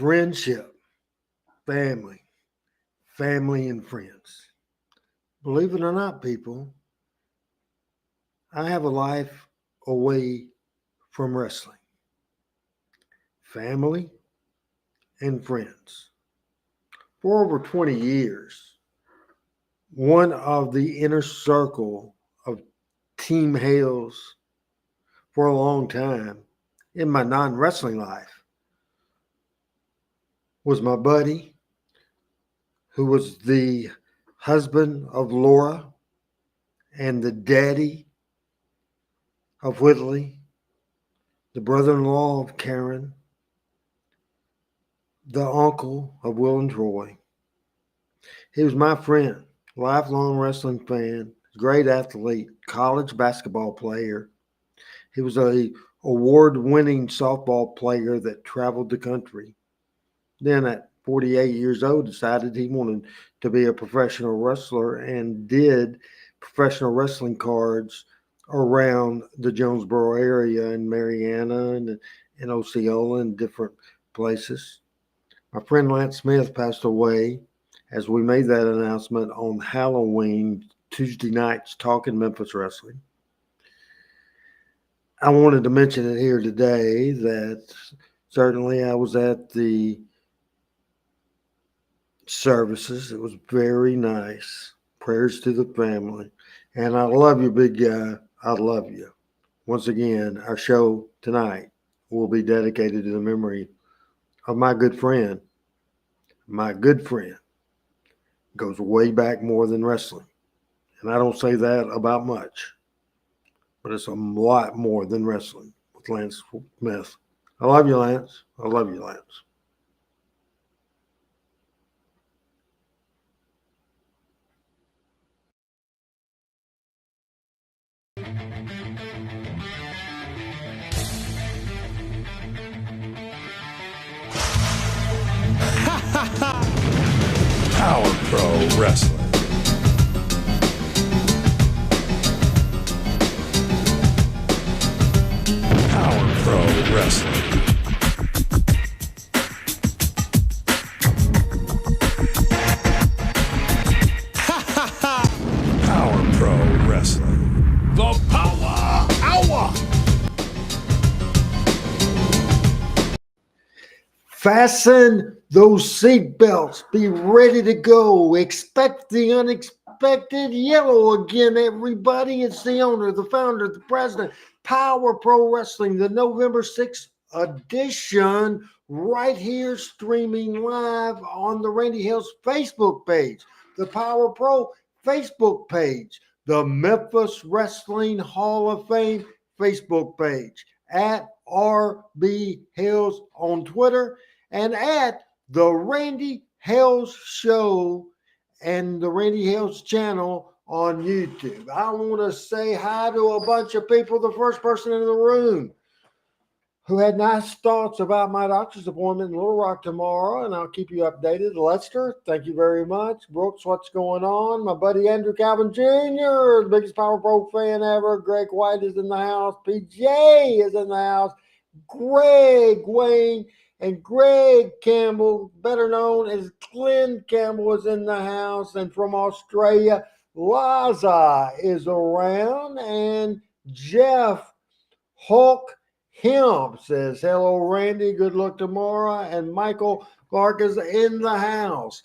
friendship, family, family and friends. Believe it or not, people, I have a life away from wrestling. Family and friends. For over 20 years, one of the inner circle of Team Hales for a long time in my non wrestling life was my buddy, who was the husband of Laura and the daddy of Whitley, the brother in law of Karen, the uncle of Will and Troy. He was my friend, lifelong wrestling fan, great athlete, college basketball player. He was a award-winning softball player that traveled the country. Then at 48 years old, decided he wanted to be a professional wrestler and did professional wrestling cards around the Jonesboro area in Mariana and Osceola and different places. My friend Lance Smith passed away as we made that announcement on Halloween, Tuesday nights, talking Memphis wrestling. I wanted to mention it here today that certainly I was at the services. It was very nice. Prayers to the family. And I love you, big guy. I love you. Once again, our show tonight will be dedicated to the memory of my good friend. My good friend goes way back more than wrestling. And I don't say that about much, but it's a lot more than wrestling with Lance Smith. I love you, Lance. I love you, Lance. Power Pro Wrestling. Power Pro Wrestling. Power Pro Wrestling. The Power Hour. Fasten those seatbelts. Be ready to go. Expect the unexpected. Yellow again, everybody. It's the owner, the founder, the president. Power Pro Wrestling, the November 6th edition, right here streaming live on the Randy Hill's Facebook page, the Power Pro Facebook page, the Memphis Wrestling Hall of Fame Facebook page, at RB Hills on Twitter, and at the Randy Hills Show and the Randy Hills channel on YouTube. I want to say hi to a bunch of people. The first person in the room who had nice thoughts about my doctor's appointment in Little Rock tomorrow, and I'll keep you updated. Lester, thank you very much. Brooks, what's going on? My buddy Andrew Calvin Jr., the biggest Power Pro fan ever. Greg White is in the house. PJ is in the house. Greg Wayne and Greg Campbell, better known as Glenn Campbell, is in the house. And from Australia, Laza is around. And Jeff Hulk Him says, hello, Randy. Good luck tomorrow. And Michael Clark is in the house.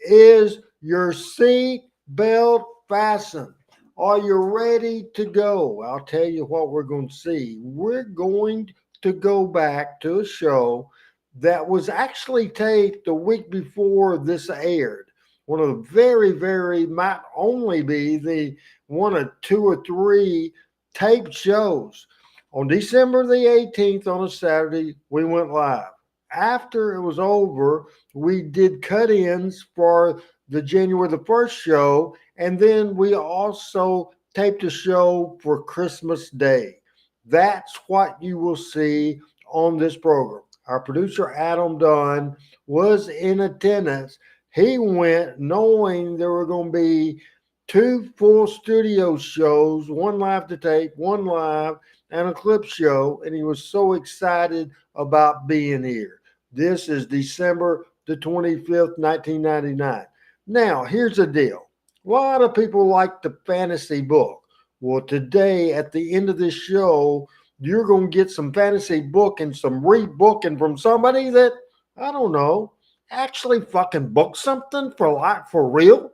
Is your seat belt fastened? Are you ready to go? I'll tell you what we're going to see. We're going to go back to a show that was actually taped the week before this aired. One of the very, might only be the one of two or three taped shows. On December the 18th, on a Saturday, we went live. After it was over, we did cut-ins for the January the 1st show, and then we also taped a show for Christmas Day. That's what you will see on this program. Our producer, Adam Dunn, was in attendance. He went knowing there were going to be two full studio shows, one live to tape, one live, and a clip show, and he was so excited about being here. This is December the 25th, 1999. Now, here's the deal. A lot of people like the fantasy book. Well, today, at the end of this show, you're going to get some fantasy book and some rebooking from somebody that, I don't know, actually fucking booked something for real.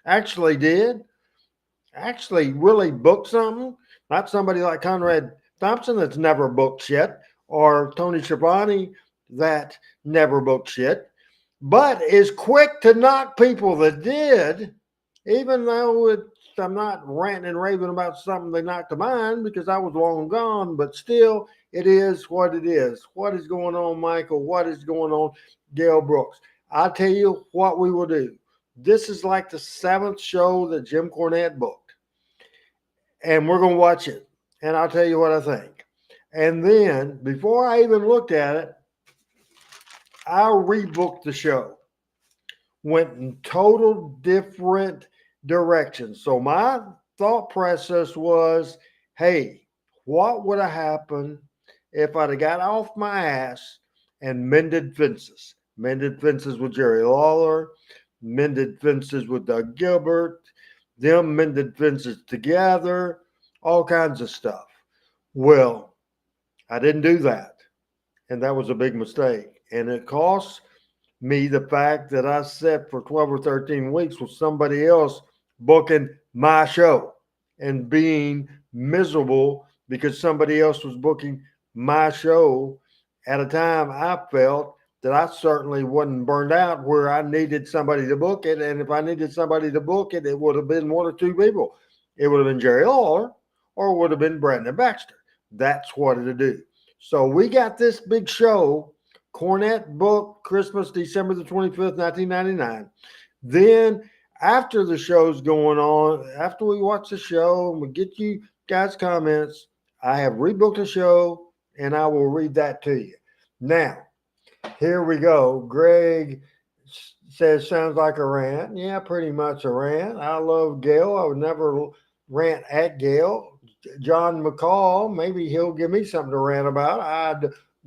Actually did. Actually really booked something. Not somebody like Conrad Thompson that's never booked shit, or Tony Schiavone that never booked shit, but is quick to knock people that did, even though I'm not ranting and raving about something they knocked to mine because I was long gone, but still, it is what it is. What is going on, Michael? What is going on, Gail Brooks? I'll tell you what we will do. This is like the 7th show that Jim Cornette booked, and we're going to watch it, and I'll tell you what I think. And then, before I even looked at it, I'll rebook the show. Went in total different directions. So my thought process was, hey, what would have happened if I'd have got off my ass and mended fences? Mended fences with Jerry Lawler, mended fences with Doug Gilbert, them mended fences together, all kinds of stuff. Well, I didn't do that. And that was a big mistake. And it cost me the fact that I sat for 12 or 13 weeks with somebody else booking my show and being miserable because somebody else was booking my show at a time I felt that I certainly wasn't burned out where I needed somebody to book it. And if I needed somebody to book it, it would have been 1 or 2 people. It would have been Jerry Lawler or it would have been Brandon Baxter. That's what it'd do. So we got this big show, Cornette book, Christmas, December the 25th, 1999. Then after the show's going on, after we watch the show and we get you guys' comments, I have rebooked the show and I will read that to you. Now, here we go. Greg says, sounds like a rant. Yeah, pretty much a rant. I love Gail. I would never rant at Gail. John McCall, maybe he'll give me something to rant about. I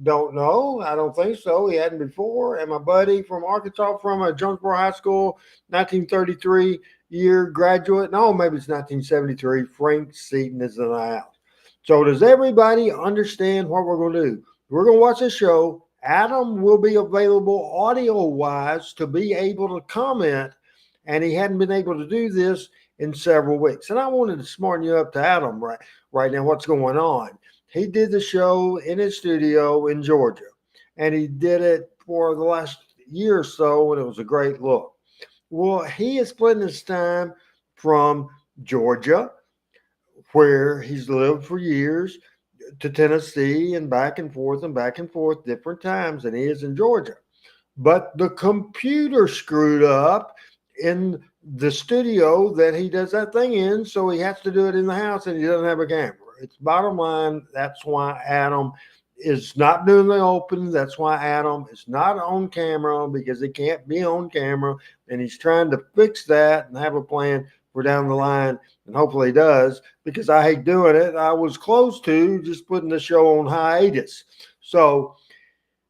don't know. I don't think so. He hadn't before. And my buddy from Arkansas, from Jonesboro High School, 1933 year graduate. No, maybe it's 1973. Frank Seaton is in the house. So does everybody understand what we're going to do? We're going to watch this show. Adam will be available audio-wise to be able to comment, and he hadn't been able to do this in several weeks. And I wanted to smarten you up to Adam right now, what's going on. He did the show in his studio in Georgia, and he did it for the last year or so, and it was a great look. Well, he is splitting his time from Georgia, where he's lived for years, to Tennessee and back and forth different times than he is in Georgia. But the computer screwed up in the studio that he does that thing in, so he has to do it in the house and he doesn't have a camera. It's bottom line. That's why Adam is not doing the open. That's why Adam is not on camera, because he can't be on camera, and he's trying to fix that and have a plan for down the line, and hopefully he does, because I hate doing it. I was close to just putting the show on hiatus. So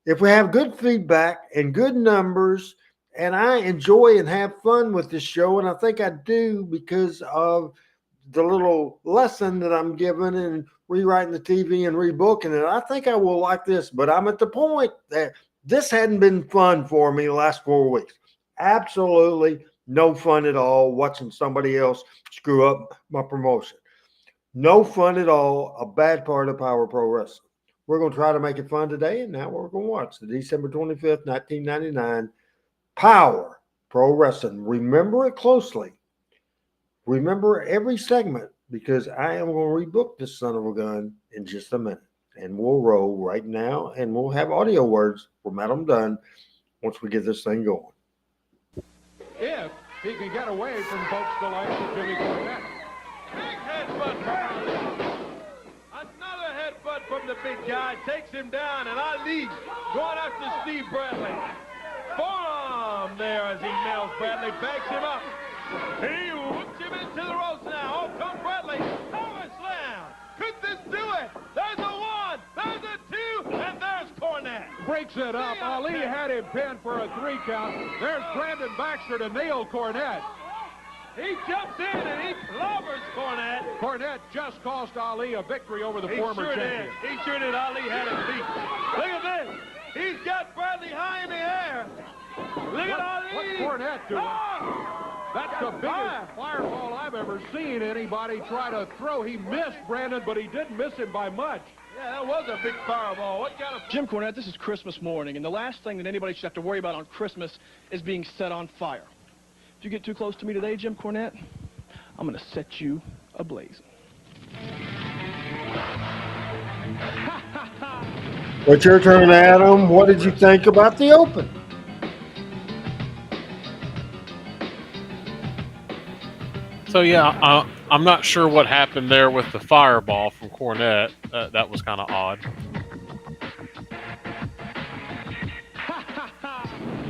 if we have good feedback and good numbers, and I enjoy and have fun with this show, and I think I do because of the little lesson that I'm giving and rewriting the TV and rebooking it, I think I will like this. But I'm at the point that this hadn't been fun for me the last 4 weeks. Absolutely no fun at all watching somebody else screw up my promotion. No fun at all. A bad part of Power Pro Wrestling. We're going to try to make it fun today, and now we're going to watch the December 25th, 1999 Power Pro Wrestling. Remember it closely. Remember every segment, because I am going to rebook this son of a gun in just a minute. And we'll roll right now, and we'll have audio words from Adam Dunn once we get this thing going. If he can get away from folks the likes of Jimmy Cornette. Big headbutt. Another headbutt from the big guy. Takes him down, and Ali going after Steve Bradley. Forearm there as he nails Bradley, bags him up. He whips him into the ropes now. Oh, come Bradley. Power slam. Could this do it? There's a 1, there's a 2, and there's Cornette. breaks it up. Ali had him pinned for a 3 count. There's Brandon Baxter to nail Cornette. He jumps in and he clobbers Cornette. Cornette just cost Ali a victory over the former champion. He sure did. Ali had him beat. Look at this. He's got Bradley high in the air. Look at Ali. What's Cornette doing? That's the biggest fireball I've ever seen anybody try to throw. He missed Brandon, but he didn't miss him by much. Yeah, that was a big fireball. What kind of... Jim Cornette, this is Christmas morning, and the last thing that anybody should have to worry about on Christmas is being set on fire. If you get too close to me today, Jim Cornette, I'm going to set you ablaze. It's your turn, Adam. What did you think about the Open? So, yeah, I'm not sure what happened there with the fireball from Cornette. That was kind of odd.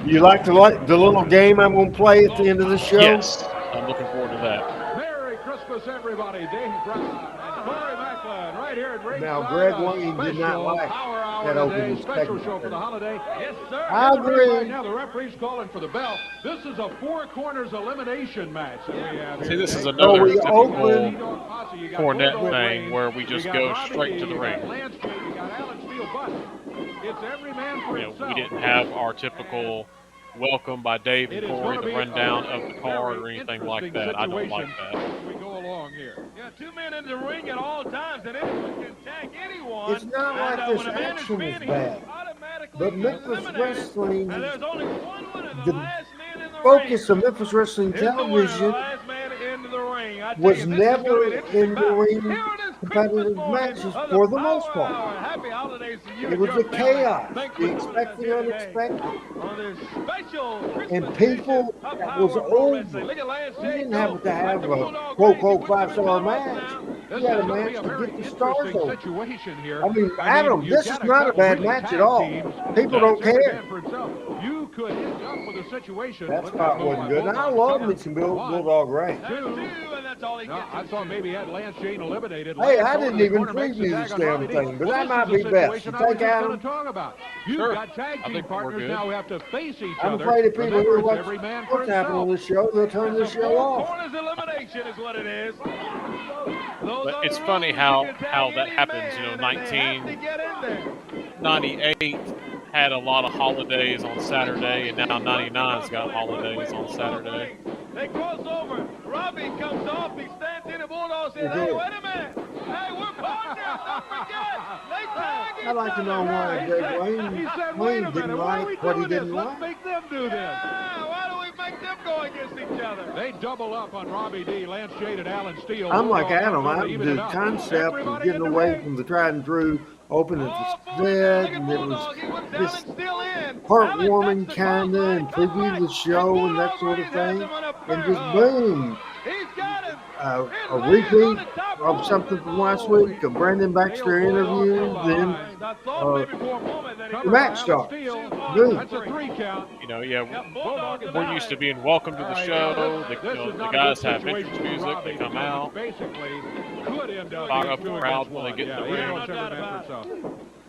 You like the little game I'm going to play at the end of the show? Yes, I'm looking forward to that. Merry Christmas, everybody. Dave Brown and Corey Macklin right here at ringside. Now, Greg Wayne did not like Power Hour that opening today. Special segment. show for the holiday. Yes, sir. I agree. Right now, the referee's calling for the bell. This is a 4 corners elimination match that we have here. See, this is today. another we typical open Cornette Bulldog thing Wayne, where we just you go got Robbie straight to D, the you ring. got Lance Jade, you got Alan Steele, but it's every man for himself. We didn't have our typical welcome by Dave and Corey, the rundown of the card or anything like that. I don't like that. We go along here. Yeah, 2 men in the ring at all times, and anyone can tag anyone. It's not and, like this when a man action is pinned, bad. he's automatically But Memphis eliminated. Wrestling, And there's only one winner, the the last man in the focus ring. of Memphis Wrestling Here's the winner, the Television last man into the ring. I tell was you, this is never gonna be an interesting in the bout. ring Here it is, competitive Christmas morning matches of for the Power most part. Hour. Happy holidays to you It and was your a family. chaos, Thanks the for joining us expected here today unexpected. on this special Christmas And people edition of that Power was Pro over. Wrestling. Look at Lance You Jade didn't go. have to have Like the a Bulldog quote-unquote Race. He puts them in 5-star the match. now. This You had a is gonna match be to very get the stars interesting over. situation here. I mean, Adam, you've this got is not a couple bad really match at tag all. teams. People That's don't every care. man for himself. You could end up with a situation. That Look spot at wasn't good. And I Bulldog. love me some One, Bulldog Ray. That's 2, and that's all he No, gets. I thought maybe he had Lance Jane eliminated. Hey, Lance I over didn't the even corner, makes the preview tag this on damn Robbie D. thing, but Well, that this might is be the best. situation You I was take just Adam? going to talk about. You've Sure. got tag I team think we're partners good. now who have to face each I'm other. afraid if people Remember, hear it's what's every man for happening on himself. this show, they'll turn The this show 4 off. corners elimination is what it is. But it's funny how that happens. You know, 1998 had a lot of holidays on Saturday, and now 99's got holidays on Saturday. They cross over. Robbie comes off. He stands in. The Bulldog says, hey, wait a minute. Hey, we're partners. Don't forget. They tag each I'd like to know other. why Greg Wayne He said, wait Wayne a didn't minute, why are we like what he doing this? didn't Let's like. make them do this. Yeah, why do we make them go against each other? They double up on Robbie D, Lance Jade, and Alan Steele. I'm like Bulldog Adam. comes over to I'm even the it up. concept of Everybody getting in the away ring. from the tried and true, open at Oh, the boy, set, look at and it was Bulldog. He whips just Alan still in. heartwarming Alan touched the kind of, and crossline, preview the comeback, show and that Bulldog sort of Reed has thing, him on a and bear just hug. boom, He's got him. a repeat of something from last week, a Brandon Baxter interview, then I thought maybe for a moment that he the match starts. Boom. That's a 3 count. You know, yeah, Bulldog we're used to being welcome to the show. The guys have entrance music. They come out. Basically, could end up Fire being up the 2 crowd against when they 1. get in the Yeah, ring. he knows every man for himself.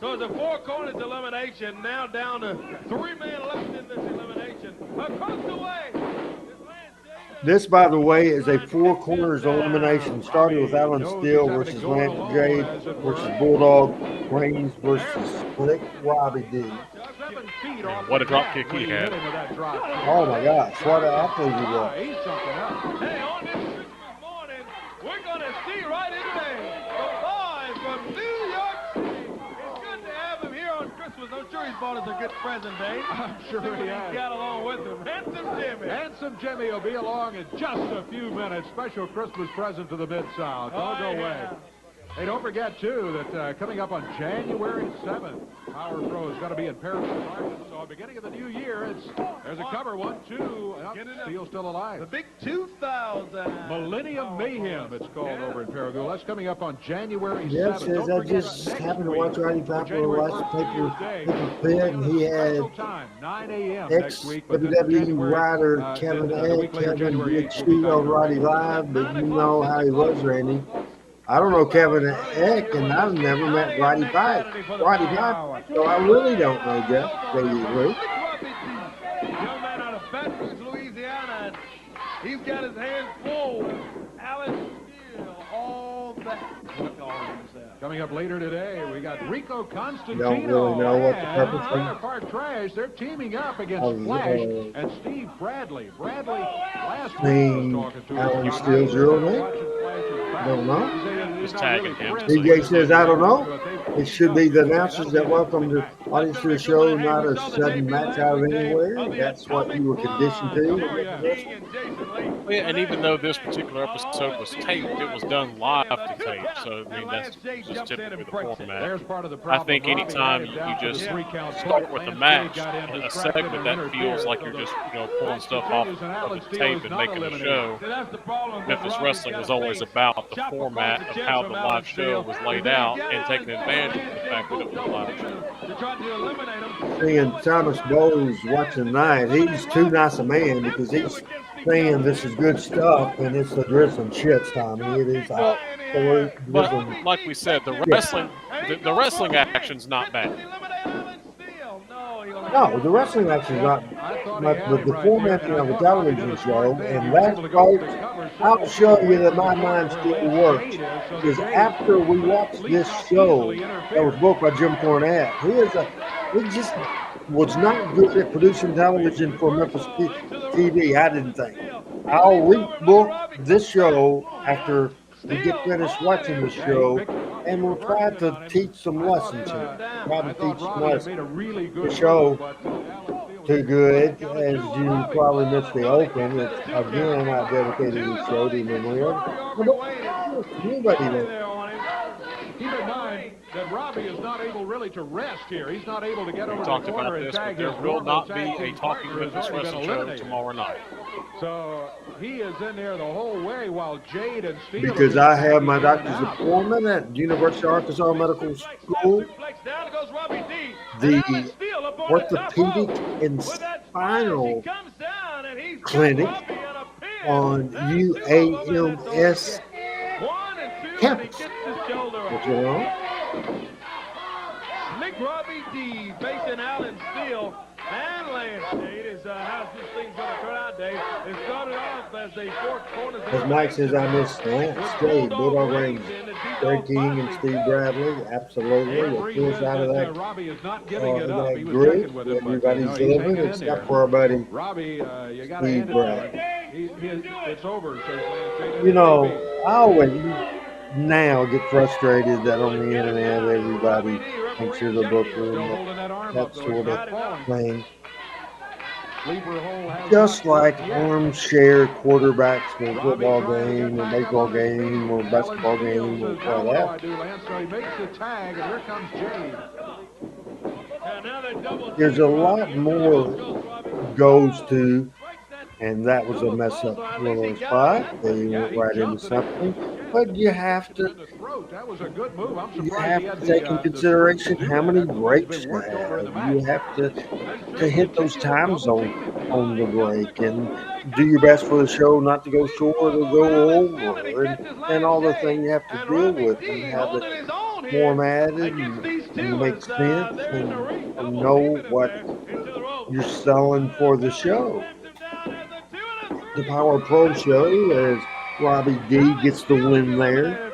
So it's a 4 corners elimination. Now down to 3 men left in this elimination. Across the way. this, by the way, is a 4 corners elimination. Started with Alan Steele versus Lance Jade versus Bulldog Reigns versus Slick Robbie D. 7 feet off What a the drop mat kick when he hit had. him with that drop. Oh my gosh, what an athlete he was. He's something else. Hey, on this Christmas morning, we're going to see right in there the boys from New York City. It's good to have him here on Christmas. I'm sure he's bought us a good present, Dave. I'm sure he has. He's got along with him. Handsome Jimmy. Handsome Jimmy will be along in just a few minutes. Special Christmas present to the Mid-South. Don't go away. Hey, don't forget, too, that coming up on January 7th, Power Pro is going to be in Paris, Arkansas. Beginning of the new year, there's a cover, 1, 2. Steele's still The alive. big 2000. Millennium Mayhem, it's called over in Paragould. That's coming up on January 7th. Yes, Don't I forget, just next happened to week, watch Roddy on Piper January last 1st, New paper Year's pit, and he Special had time, 9 a.m. next week. but then ex-WWE January, writer Kevin the Ed, week later, Kevin January did 8th, we'll be shoot back on here. Roddy Live, but you know how he was, Randy. I don't know Kevin Eck, and I've never met Roddy Pipe. Roddy Pipe, so I really don't know Jeff. Lee. Young man out of Baton Rouge, Louisiana. He's got his hands full with Alan Steele, all that. Coming up later today, we got Rico Constantino. Don't really know what the purpose Trailer is. Park Trash. They're teaming up against Flash and Steve Bradley. Bradley last Name week was talking to Alan us about Steele's how real he's name? watching Flash's back. Don't know. He said he's Just not tagging really him. friends with DJ says, I don't know. but they've- It should be the announcers that welcome the audience to the show, not a sudden match out of anywhere. That's what you were conditioned to. Well, yeah, and even though this particular episode was taped, it was done live to tape. So I mean, that's just typically the format. I think anytime you just start with a match, a segment that feels like you're just pulling stuff off of the tape and making a show. Memphis Wrestling was always about the format of how the live show was laid out and taking advantage of the fact that it was a live show. Seeing Thomas Bowles watching tonight, he's too nice a man because he's saying this is good stuff and it's the drizzling shits, Tommy. It is absolute But drizzling. like we said, the wrestling action's not bad. No, the wrestling action's not much, but the formatting of a television show, and that, folks, I'll show you that my mind still works. Because after we watched this show that was booked by Jim Cornette, he just was not good at producing television for Memphis TV, I didn't think. I'll rebook this show after we get finished watching the show, and we'll try to teach some lessons here. Try to teach some lessons. The show, too good, as you probably missed the open. It's, again, I dedicated this show to memory of nobody knows. Keep in mind that Robbie is not able really to rest here. He's not able to get over We the talked corner about and this, tag but there his will normal not be tag a team Talking partner Memphis who's already been Wrestling show eliminated. tomorrow night. So he is in there the whole way while Jade and Steele. Because I have my doctor's appointment at University of Arkansas Medical School. The orthopedic and spinal clinic on UAMS campus. What you know? Nick Robbie D facing Alan Steele and Lance Jade is how's this thing's going to turn out, Dave? It started off as a four corners. As Mike says, I miss Lance Jade, Bulldog Range, Greg King and Steve Bradley. Absolutely. It feels out of that, that group. Everybody's living except for our buddy Steve Bradley. It's over, says Lance Jade. You know, I always now get frustrated that on the internet everybody thinks you're the booker and that sort of thing. Just like armchair quarterbacks for a football game or baseball game or basketball game or whatever. There's a lot more goes to, and that was a mess up little spot. They went right into something. But you have to take in consideration how many breaks you have. You have to hit those times on the break and do your best for the show, not to go short or go over, and all the things you have to deal with and have it formatted and make sense and know what you're selling for the show. The Power Pro show, as Robbie D gets the win there.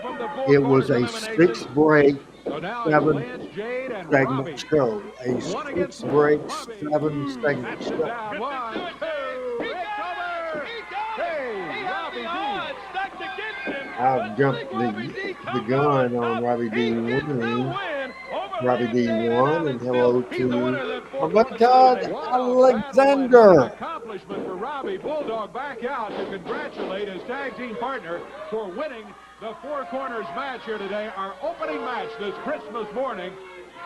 It was a 6-break, 7-segment show. A 6-break, 7-segment show. I've jumped the gun on Robbie D winning. Robbie D won, and hello to my buddy Todd Alexander. Accomplishment for Robbie. Bulldog back out to congratulate his tag team partner for winning the Four Corners match here today, our opening match this Christmas morning.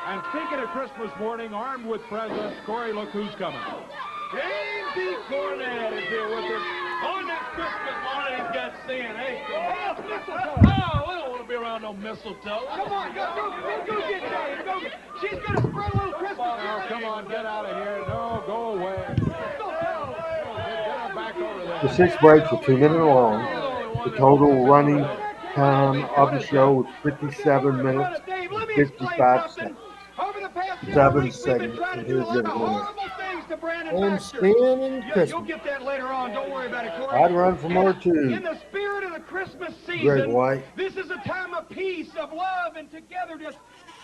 And speaking of Christmas morning, armed with presents, Corey, look who's coming. James D. Cornette is here with us. On this Christmas morning, he's got Synn. Hey, mistletoe. No, we don't want to be around no mistletoe. Come on, go get Jade. Go get. She's going to spread a little Christmas. Now, come on, get out of here. No, go away. Get back over there. The 6 breaks were 2 minutes long. The total running time of the show is 57 minutes and 55 seconds. Over the past 7 segments, and here's your winner. And Synn and You'll Christmas. get that later on. Don't worry about it, Corey. I'd run for more too. In the spirit of the Christmas Great season, White. this is a time of peace, of love, and togetherness.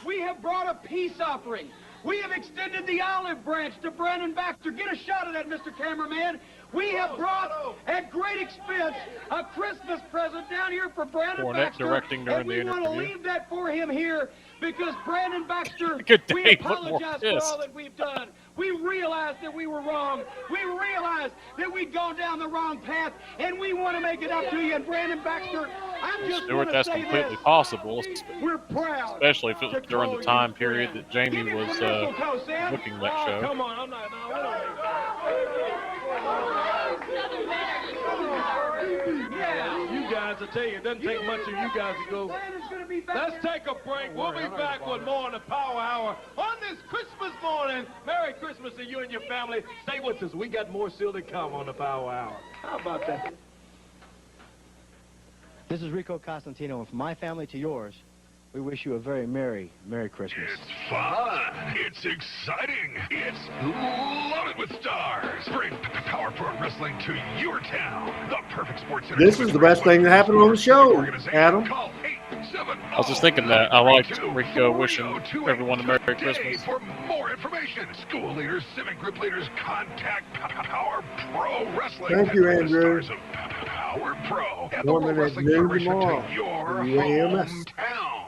We have brought a peace offering. We have extended the olive branch to Brandon Baxter. Get a shot of that, Mr. Cameraman. We have brought, at great expense, a Christmas present down here for Brandon Cornette Baxter. directing during and we the want to interview. leave that for him here because Brandon Baxter, Good we day, look more apologize for pissed. all that we've done. We realize that we were wrong. We realize that we'd gone down the wrong path, and we want to make it up to you. And Brandon Baxter, I just Stuart, want to that's say completely this. possible, We're proud. especially if it was to during call the you time friend. period that Jamie Give me was some mistletoe, Sam. booking that Oh, show. come on, I'm not. No, we don't. Yeah, you guys, I tell you, it doesn't take much of you guys to go. Let's take a break. We'll be back with more on the Power Hour on this Christmas morning. Merry Christmas to you and your family. Stay with us. We got more still to come on the Power Hour. How about that? This is Rico Constantino, and from my family to yours, we wish you a very Merry Christmas. It's fun. It's exciting. It's loaded with stars. Bring Power Pro Wrestling to your town. The perfect sports center. This is the best thing that happened on the show, Adam. Call I was just thinking that. I liked Rico wishing everyone a Merry Christmas. For more information, school leaders, civic group leaders, contact Power Pro Wrestling. Thank you, The Andrew. stars of Power Pro and the One World minute Wrestling noon Federation tomorrow. to your UAMS. hometown.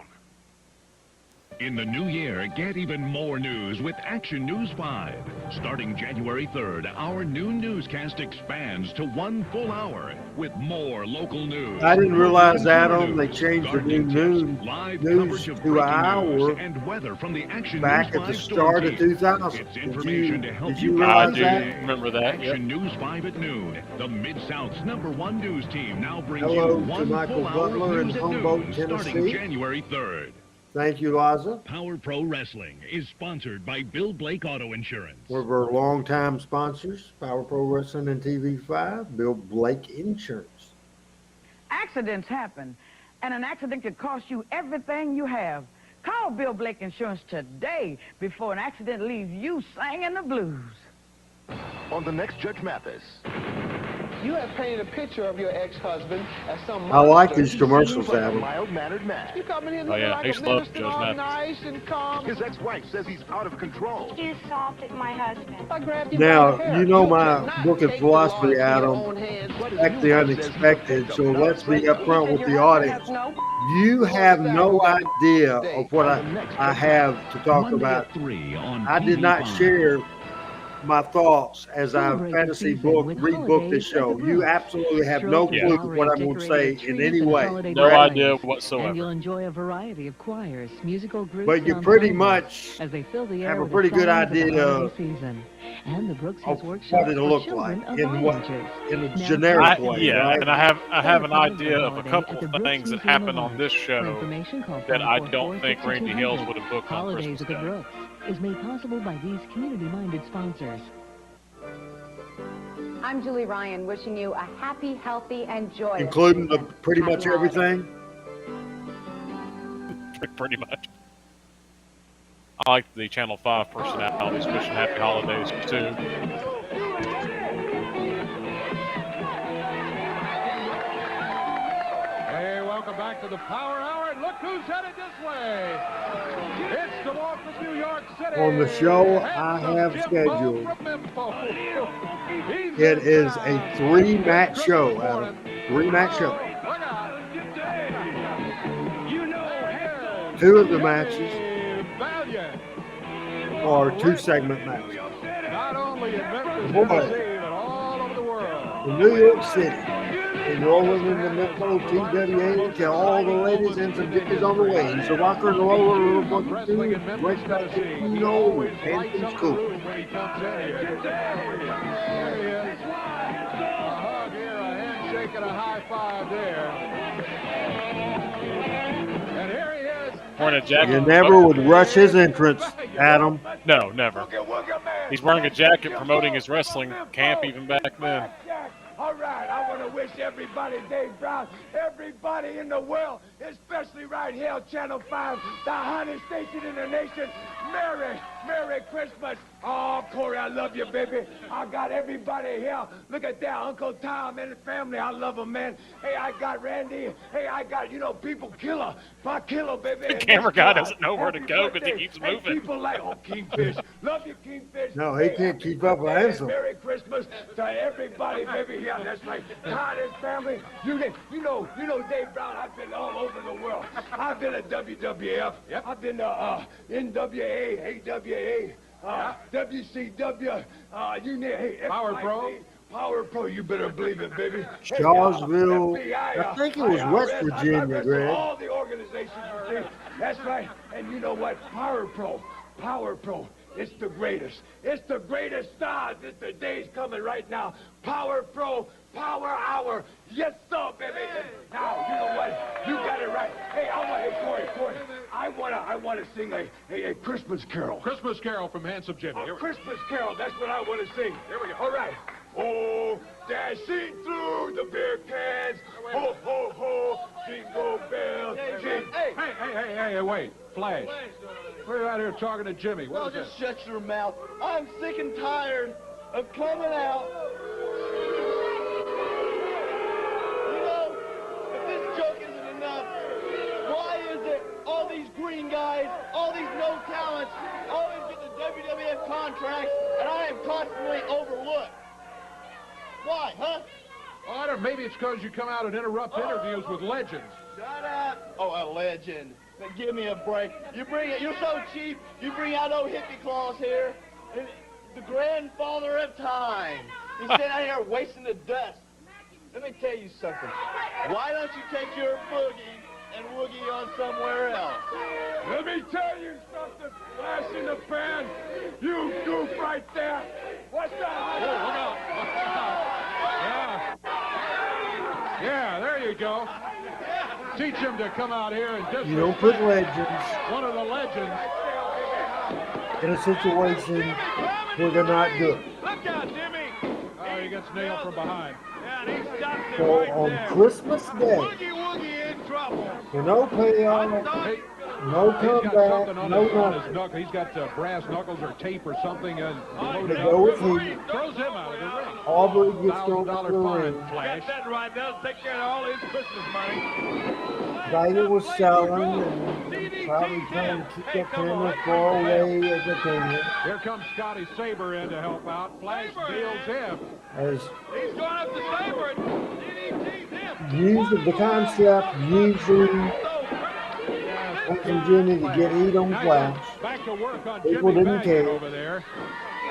In the new year, get even more news with Action News 5. Starting January 3rd, our new newscast expands to 1 full hour with more local news. I didn't realize, Consumer Adam, they news, changed the new gardening tips, news live to coverage of an breaking hour news and weather from the Action back News at the 5 start of store team. 2000. It's Did information to help you I realize do that? remember that. Action Yep. News 5 at noon. The Mid-South's #1 news team now brings Hello you to 1 Michael full hour Butler of in news at Humboldt, noon, starting Tennessee. January 3rd. Thank you, Liza. Power Pro Wrestling is sponsored by Bill Blake Auto Insurance. One of our longtime sponsors, Power Pro Wrestling and TV5, Bill Blake Insurance. Accidents happen, and an accident could cost you everything you have. Call Bill Blake Insurance today before an accident leaves you singing the blues. On the next Judge Mathis. You have painted a picture of your ex-husband as some I like monster. these commercials, A Adam. mild-mannered man. You come in here Oh, looking yeah, like he a loves minister, Judge all Mathis. nice and calm. His ex-wife says he's out of control. You assaulted my husband. I grabbed you Now, by the hair. you know You my cannot book of take the law philosophy, into your Adam. own hands. Expect the unexpected, so let's be upfront with the audience. You have no idea of what I have to talk Monday about. at 3 on I did not TV5. share my thoughts as I Celebrate the fantasy season book, with rebook holidays this at show. the You Brooks. absolutely have Stroll no through clue flowers, what I'm going to say decorated in trees, any and way. holiday No displays. idea And you'll whatsoever. enjoy a variety of choirs, musical groups, But you and pretty ensembles much as they fill the air have a with pretty the good songs of the idea holiday season. And the Brooks has of workshops what it'll for look children like of in all what ages. in a Now, generic way, Yeah, right? and I have an Celebrate idea the of a holiday couple at the of Brooks things that Museum happen of on Art. this For show information, call that I 444 don't think Randy Hills 5200. would have booked on Holidays Christmas at the Day. Brooks is made possible by these community-minded sponsors. I'm Julie Ryan, wishing you a happy, healthy, and joyous Including the season. pretty Happy much holidays. everything. Pretty much. I like the Channel 5 personalities wishing happy holidays too. Hey, welcome back to the Power Hour, and look who's headed this way. It's the walk from New York City. On the show I Handsome have Jimbo scheduled, from Memphis. He's it is a inside. 3-match show, Christmas Adam. morning. 3-match show. Look out. You know, 2 of the matches Valiant. are 2-segment matches. Not only in Memphis, Boy. Tennessee, but all over the world. In New York City, enrolling in the Metro TWA, tell all the ladies and some gippies on the way. He's a rocker and roller of what to do. Great about you know, and from school. When he comes in here. There he is. A hug here, a handshake, and a high five there. And here he is. Wearing a jacket. You never would rush his entrance, Adam. No, never. He's wearing a jacket promoting his wrestling camp even back then. All right, I want to wish everybody, Dave Brown, everybody in the world, especially right here, Channel 5, the hottest station in the nation, Merry Christmas. Oh, Corey, I love you, baby. I got everybody here. Look at that, Uncle Tom and the family. I love them, man. Hey, I got Randy. Hey, I got, People Killer. My Killer, baby. The camera guy doesn't know where to go because he keeps moving. People like, Kingfish. Love you, Kingfish. No, he can't keep up with Ansel. Merry Christmas to everybody, baby. Yeah, that's right. God, his family. You know, Dave Brown, I've been all over the world. I've been at WWF. Yep. I've been to NWA, AWA, WCW, Power Pro. Power Pro, you better believe it, baby. Shawsville. FBI, I think it was West Virginia, Greg. All the organizations, you see. That's right. And you know what? Power Pro. It's the greatest. It's the greatest stars. It's the day's coming right now. Power Pro, Power Hour. Yes, sir, baby. Now, you know what? You got it right. Hey, Corey. I wanna sing a Christmas carol. Christmas Carol from Handsome Jimmy. A Christmas carol. That's what I want to sing. Here we go. All right. Oh, dashing through the beer cans. Ho, ho, ho. Jingle bells. Hey, wait. Flash. We're out here talking to Jimmy. Well, just shut your mouth. I'm sick and tired of coming out. You know, if this joke isn't enough, why is it all these green guys, all these no talents, always get the WWF contracts, and I am constantly overlooked? Why, huh? Oh, I don't know. Maybe it's because you come out and interrupt interviews with legends. Shut up. Oh, a legend. Now, give me a break. You're so cheap. You bring out old hippie claws here. The grandfather of time. He's sitting out here wasting the dust. Let me tell you something. Why don't you take your boogie and woogie on somewhere else? Let me tell you something, Flash in the Pan. You goof right there. What's that? Yeah, there you go. Teach him to come out here and disrespect. You don't put legends One of the legends. in a situation where they're not good. Look out, Jimmy. Oh, he gets nailed from behind. Yeah, and he stops it So right on there. Christmas Day, Woogie in trouble. for no payoff, no He's got comeback, something on no his nothing. knuckle. He's got brass knuckles or tape or something. To go with him, Throws him out of the ring. Aubrey gets thrown $1,000 to the ring. fine, Flash. Got that right. That'll take care of all his Christmas money. Vader was selling and probably trying to keep that camera far away as they can. Here comes Scotty Sabre in to help out. Flash deals him. As He's going up to Sabre and DDT's him. usually the concept usually Handsome Jimmy to get heat on Flash. Back to work on People Jimmy didn't Baggett care. over there.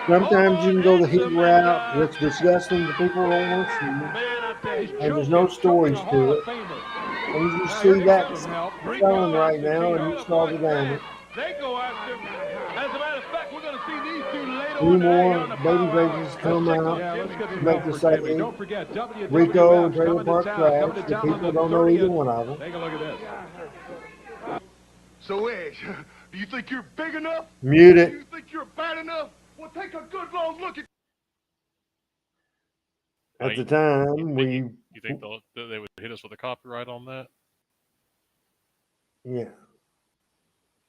Sometimes you can go the heat route. It's disgusting. The people don't want to see. And there's no stories to it. And you see that selling right now, and you saw the damage. They go after him. As a matter of fact, we're going to see these two later Two on more the baby power faces come out, let's get these make the numbers, Jimmy. same. Don't forget, WWF Rico and Trailer coming to Park town, Crash. coming to The town on people the don't know either 30th. one of them. Take a look at this. So, Edge, do you think you're big enough? Mute Do it. you think you're bad enough? Well, take a good long look at At the time, You think they would hit us with a copyright on that? yeah,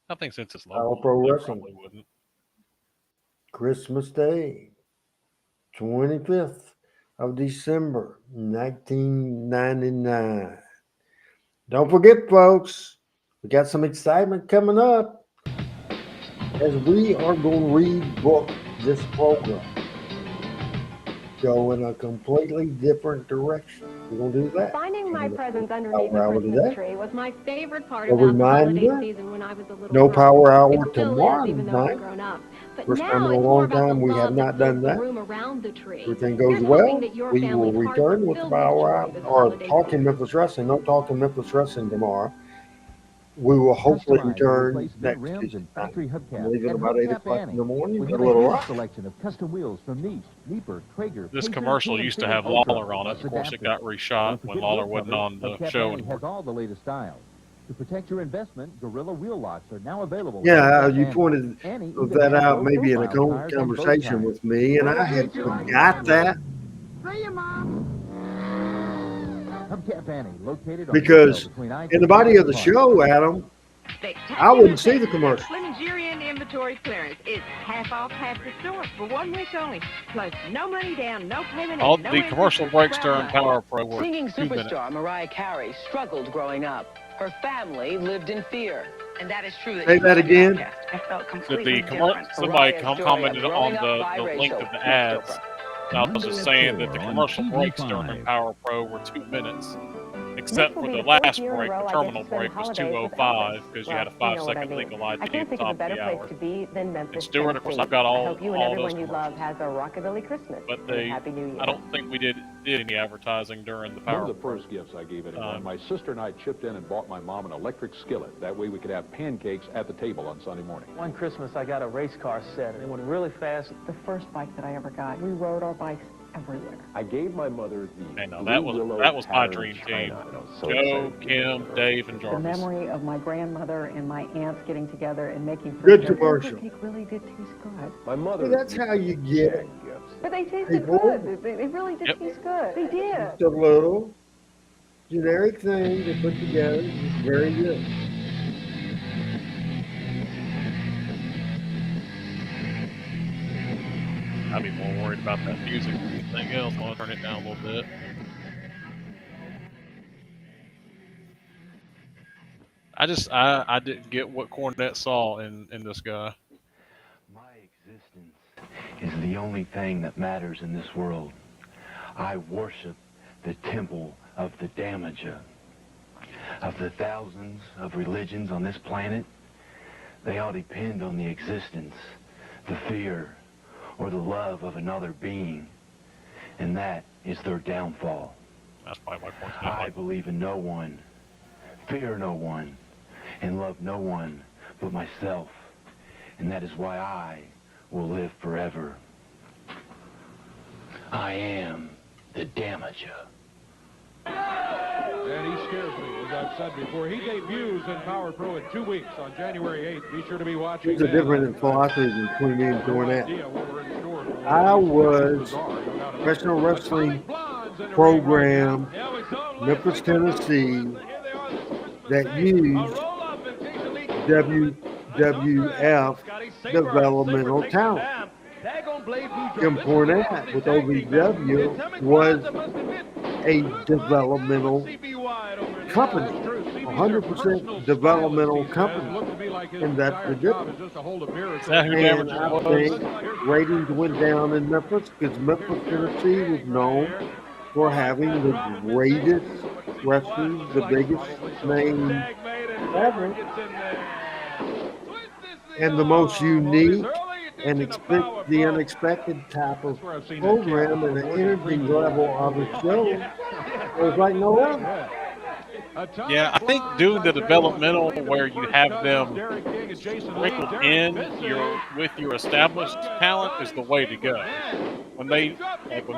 I think since it's All local, Pro they Wrestling. probably wouldn't. Christmas Day, 25th of December, 1999. Don't forget, folks, we got some excitement coming up as we are going to rebook this program. Go in a completely different direction. We're going to do that. Finding my presents underneath the Power Hour Christmas today. tree was my favorite part A about the holiday reminder, season when I was a little no girl. Power Hour It still tomorrow is, even though night. I'm grown up. But First now time in a it's more long about the time we have love not that done fills the that. room around the tree. Everything goes Here's well. hoping that your We will family's hearts return are with the filled Power joy Hour this or holiday Talking Memphis Wrestling. No Talking Memphis Wrestling tomorrow. We will hopefully return next Tuesday night. I'm leaving about 8 o'clock in the morning. We Got have a little huge rock. selection of custom wheels from Niche, Leaper, Traeger. This Pacer, commercial TNC, used to have Ultra, Lawler on it. plus Of course, it adapters. got reshot Don't when forget Lawler wheel wasn't covers. on the Hubcap show Annie anymore. has all the latest styles. To protect your investment, Gorilla wheel locks are now available. Yeah, with you Hubcap pointed Annie. that out maybe in a low-profile tires and bow conversation tires. with me, and I had forgot that. See you, Mom. Because in the body of the show, Adam, I wouldn't see the commercial. Slim's year-end inventory clearance. It's half off, half the store for 1 week only. Plus, no money down, no payment. All no the commercial breaks during Power Pro were Singing 2 minutes. superstar Mariah Carey struggled growing up. Her family lived in fear. And that is true. Say that again. I felt So completely the different. somebody commented on the length of the ads. And I was just saying that the commercial breaks during Power Pro were 2 minutes. Except for the last break, the terminal break was 2:05 because you had a 5-second legal ID at the top of the hour. And Stuart, of course, I've got all those commercials. Has a rockabilly Christmas. But Happy New Year. I don't think we did any advertising during the Power One of the Pro. first gifts I gave anyone, my sister and I chipped in and bought my mom an electric skillet. That way we could have pancakes at the table on Sunday morning. One Christmas, I got a race car set, and it went really fast. The first bike that I ever got, we rode our bikes everywhere. I gave my mother the that was my dream team. Joe, Kim, Dave, and The Jarvis. memory of my grandmother and my aunts getting together and making Good fruit commercial. cake really did taste good. My mother. Well, that's how you get But they tasted People. good. They really did taste good. They did. just a little generic thing they put together. It's very good. I'd be more worried about that music than anything else. I want to turn it down a little bit. I didn't get what Cornette saw in this guy. My existence is the only thing that matters in this world. I worship the temple of the Damager. Of the thousands of religions on this planet, they all depend on the existence, the fear, or the love of another being. And that is their downfall. That's probably my point. I believe in no one, fear no one, and love no one but myself. And that is why I will live forever. I am the Damager. And he scares me, as I've said before. He debuts in Power Pro in 2 weeks on January 8th. Be sure to be watching. There's a difference in philosophy between me and Cornette. I was professional wrestling program, Memphis, Tennessee, that used WWF developmental talent. Jim Cornette with OVW was a developmental company, 100% developmental company, and that's the difference. And I think ratings went down in Memphis because Memphis, Tennessee was known for having the greatest wrestlers, the biggest names ever, and the most unique and expect the unexpected type of program and the energy level of the show. It was like no other. Yeah, I think doing the developmental where you have them sprinkled in with your established talent is the way to go. When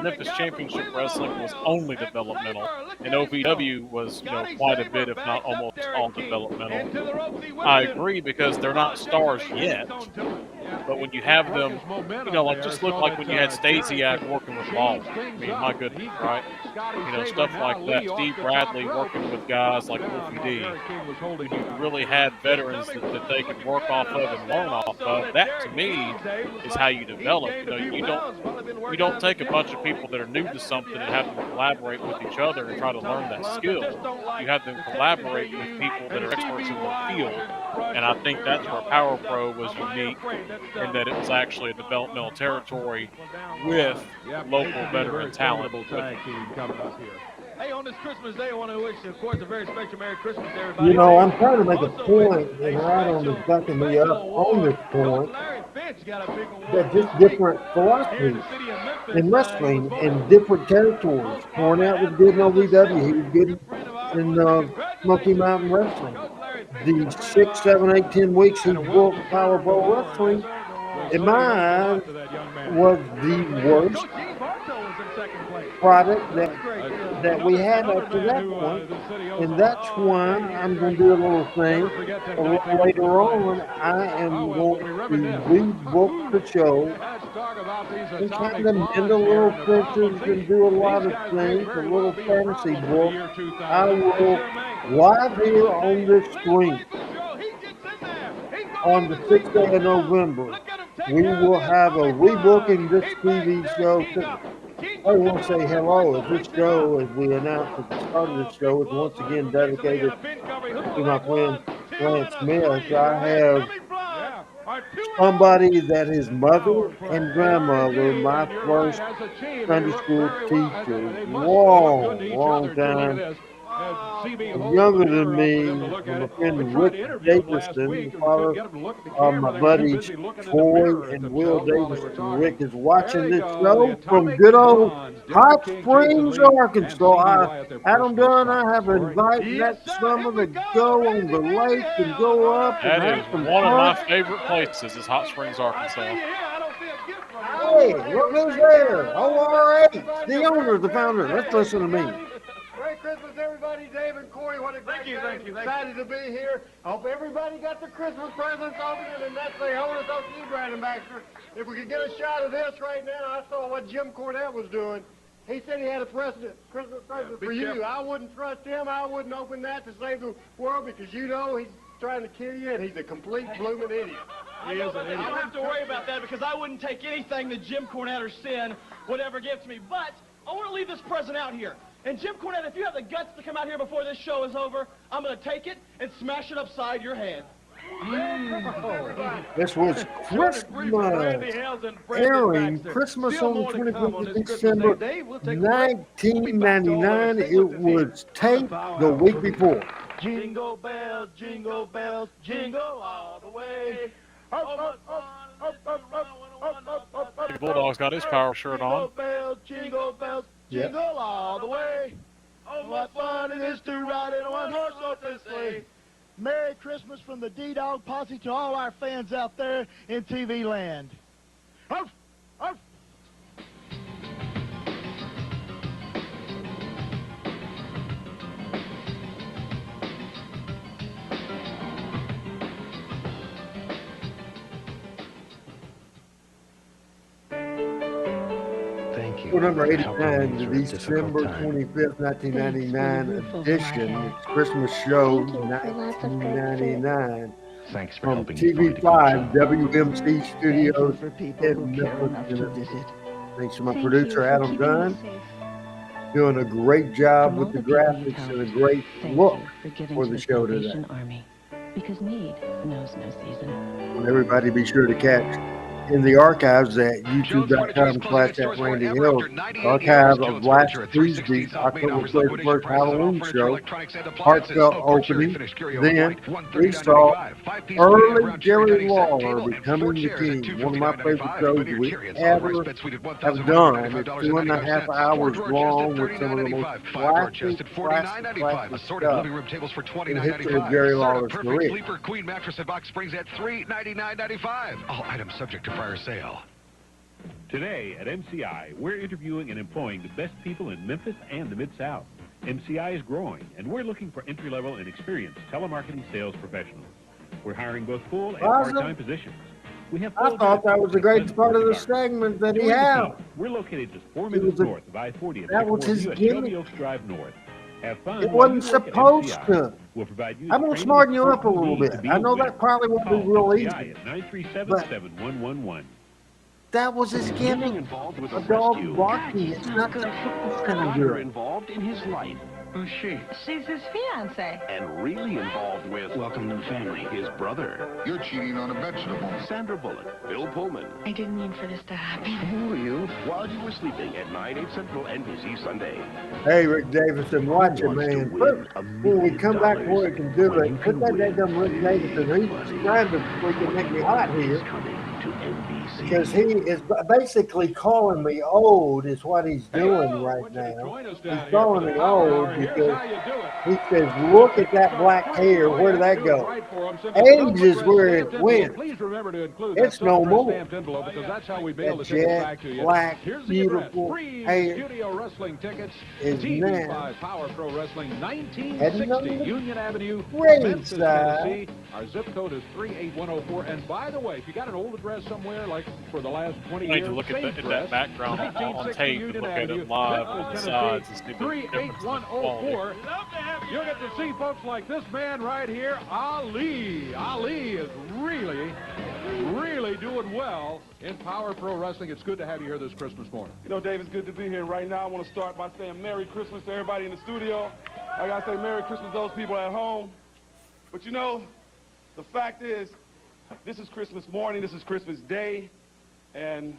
Memphis Championship Wrestling was only developmental, and OVW was quite a bit, if not almost all developmental. I agree because they're not stars yet. But when you have them, like just look like when you had Stasiak working with Ball. I mean, my goodness, right? Stuff like that. Steve Bradley working with guys like Wolfie D. When you really had veterans that they could work off of and learn off of, that to me is how you develop. You don't take a bunch of people that are new to something and have them collaborate with each other and try to learn that skill. You have them collaborate with people that are experts in the field. And I think that's where Power Pro was unique, in that it was actually a developmental territory with local veteran talent. Hey, on this Christmas Day, I want to wish, of course, a very special Merry Christmas to everybody. I'm trying to make a point, and Adam is backing me up on this point, that just different philosophies in wrestling in different territories. Cornette was good in OVW. He was good in Smoky Mountain Wrestling. The 6, 7, 8, 10 weeks he worked Power Pro Wrestling, in my eyes, was the worst product that we had up to that point. And that's why I'm going to do a little thing. A little later on, I am going to rebook the show and kind of mend a little fences and do a lot of things, a little fantasy book. I will live here on this stream on the 6th day of November. We will have a rebooking this TV show. I want to say hello. As this show, as we announced at the start of the show, is once again dedicated to my friend Lance Smith. I have somebody that his mother and grandmother, my first Sunday school teacher, long time, younger than me, my friend Rick Davidson, the father of my buddies Troy and Will Davidson. Rick is watching this show from good old Hot Springs, Arkansas. Adam Dunn, I have invited next summer to go on the lake and go up and That have is some one of fun. my favorite places is Hot Springs, Arkansas. Hey, look who's there. ORH, the owner, the founder. Let's listen to me. Merry Christmas, everybody. Dave and Corey, what a great day. Thank you. Excited to be here. I hope everybody got their Christmas presents opened, and that's the hold us up to you, Brandon Baxter. If we could get a shot of this right now, I saw what Jim Cornette was doing. He said he had a Christmas present for you. I wouldn't trust him. I wouldn't open that to save the world because you know he's trying to kill you, and he's a complete blooming idiot. He is an idiot. I don't have to worry about that because I wouldn't take anything that Jim Cornette or Synn would ever give to me. But I want to leave this present out here. And Jim Cornette, if you have the guts to come out here before this show is over, I'm going to take it and smash it upside your head. This was Christmas, airing Christmas on the 25th of December, 1999. It was taped the week before. Jingle bells, jingle all the way. Bulldog's got his power shirt on. Jingle bells, jingle all the way. Oh, what fun it is to ride in a one-horse open sleigh. Merry Christmas from the D-Dog Posse to all our fans out there in TV land. Arf, arf. Number 89, the December 25th, 1999 edition. It's Christmas show 1999 from TV5 WMC Studios in Memphis, Tennessee. Thanks to my producer Adam Dunn, doing a great job with the graphics and a great look for the show today. Because need knows no season. And everybody be sure to catch in the archives at youtube.com/@RandyHill. Archive of last Tuesday's October 31st Halloween show, heartfelt opening. Then we saw early Jerry Lawler becoming the king. One of my favorite shows we ever have done. It's 2.5 hours long with some of the most classic stuff in the history of Jerry Lawler's career. Sleeper Queen mattress at Box Springs at $399.95. All items subject to prior sale. Today at MCI, we're interviewing and employing the best people in Memphis and the Mid-South. MCI is growing, and we're looking for entry-level and experienced telemarketing sales professionals. We're hiring both full and part-time positions. We have I thought that was the greatest part of the segment that he had. We're located just 4 minutes north of I-40 that was his at gimmick. Shelby Oaks Drive North. Have fun. It wasn't supposed to. We'll provide you I'm going to smarten you up a little bit. I know that probably won't be real easy. But that was his gimmick. A dog barking. It's not that football kind of good. Involved in his life. Who's she? She's his fiance. And really involved with, welcome to the family, his brother. You're cheating on a vegetable. Sandra Bullock, Bill Pullman. I didn't mean for this to happen. Who are you? While you were sleeping at 9/8 Central NBC Sunday. Hey, Rick Davidson, watch it, man. When we come back where we can do it, put that damn Rick Davidson. He's trying to freaking make me hot here. Coming to NBC. Because he is basically calling me old is what he's doing right now. He's calling me old because he says, look at that black hair. Where did that go? Age is where it went. It's no more. That jet black, beautiful hair is now Power Pro Wrestling, heading 1960 on Union Avenue, Memphis, ringside. Tennessee. Our zip code is 38104. And by the way, if you got an old address somewhere, like for the last 20 I need years, to look at same that address, background on 1960 tape and Union look at Avenue, it live on the Memphis, sides and Tennessee, see the difference in the quality. 38104. You'll get to see folks like this man right here, Ali. Ali is really doing well in Power Pro Wrestling. It's good to have you here this Christmas morning. You know, Dave, it's good to be here. Right now, I want to start by saying Merry Christmas to everybody in the studio. I got to say Merry Christmas to those people at home. But you know, the fact is, this is Christmas morning, this is Christmas Day, and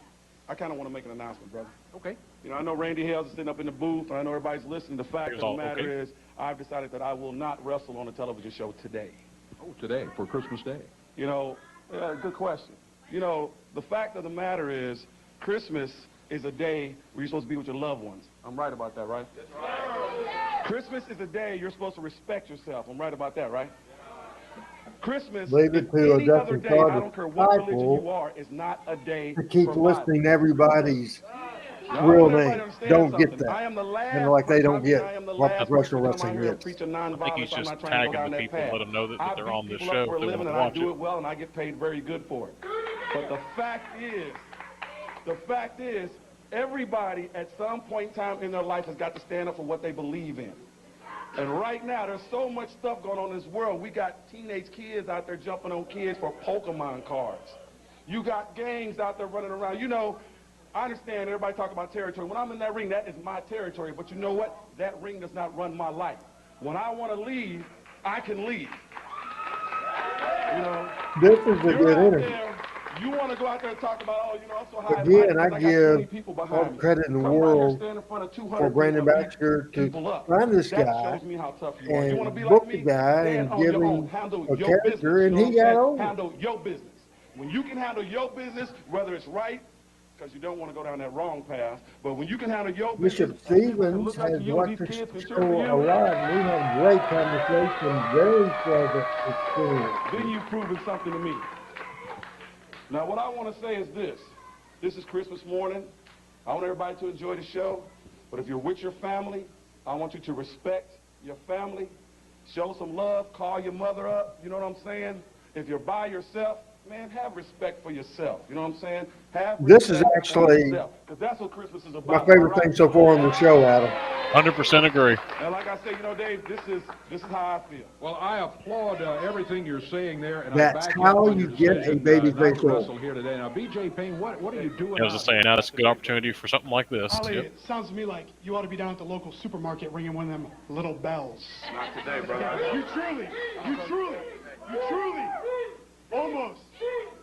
I kind of want to make an announcement, brother. Okay. You know, I know Randy Hales is sitting up in the booth, and I know everybody's listening. The fact of the matter is, I've decided that I will not wrestle on a television show today. Oh, today, for Christmas Day. You know, good question. You know, the fact of the matter is, Christmas is a day where you're supposed to be with your loved ones. I'm right about that, right? That's right. Christmas is a day you're supposed to respect yourself. I'm right about that, right? Christmas, Leave it to any other Justin day, I don't care what religion you Disciple are, is not a day to keep for listening to everybody's Now, real I want everybody name. to understand Don't get something. I am the that. last And like they don't person- I get am the what last professional person to come out wrestling here and is. preach a I think he's nonviolence. I'm just not trying to go tagging down the that people, path. let them know that I they're beat on the people show up for a if they living, want and to I watch do it. it well, and I get paid very good for it. But the fact is, everybody at some point in time in their life has got to stand up for what they believe in. And right now, there's so much stuff going on in this world. We got teenage kids out there jumping on kids for Pokemon cards. You got gangs out there running around. You know, I understand everybody talk about territory. When I'm in that ring, that is my territory. But you know what? That ring does not run my life. When I want to leave, I can leave. You know, This is a you're good out interview. there, you want to go out there and talk about, oh, you know, I'm so high and Again, mighty I because I got 20 give people all behind the me. credit in the Come out here, world stand in front of 200 for Brandon people and beat Baxter to people up. find this That guy shows me how tough you are. You want to and be book like the me? guy Stand and on give your own. him Handle a your character, business. You and know he what I'm got saying? over. Handle your business. When you can handle your business, whether it's right, because you don't want to go down that wrong path, but when you can handle your Bishop business, and people can Stevens look up has to you and watched these the kids can cheer show for a you, lot, and we had a great conversation, very pleasant experience. then you've proven something to me. Now, what I want to say is this. This is Christmas morning. I want everybody to enjoy the show. But if you're with your family, I want you to respect your family. Show some love. Call your mother up. You know what I'm saying? If you're by yourself, man, have respect for yourself. You know what I'm saying? Have This is respect for actually yourself, 'cause that's what Christmas is my about. favorite all right? thing so far on the show, Adam. 100% agree. And like I say, you know, Dave, this is how I feel. Well, I applaud everything you're saying there, and That's I back how you up on you your get a decision, babyface not to role. wrestle here today. Now, BJ Payne, what are you doing? I was just saying, now it's a good opportunity for something like this. Ali, Yep. it sounds to me like you ought to be down at the local supermarket ringing one of them little bells. Not today, brother. You truly,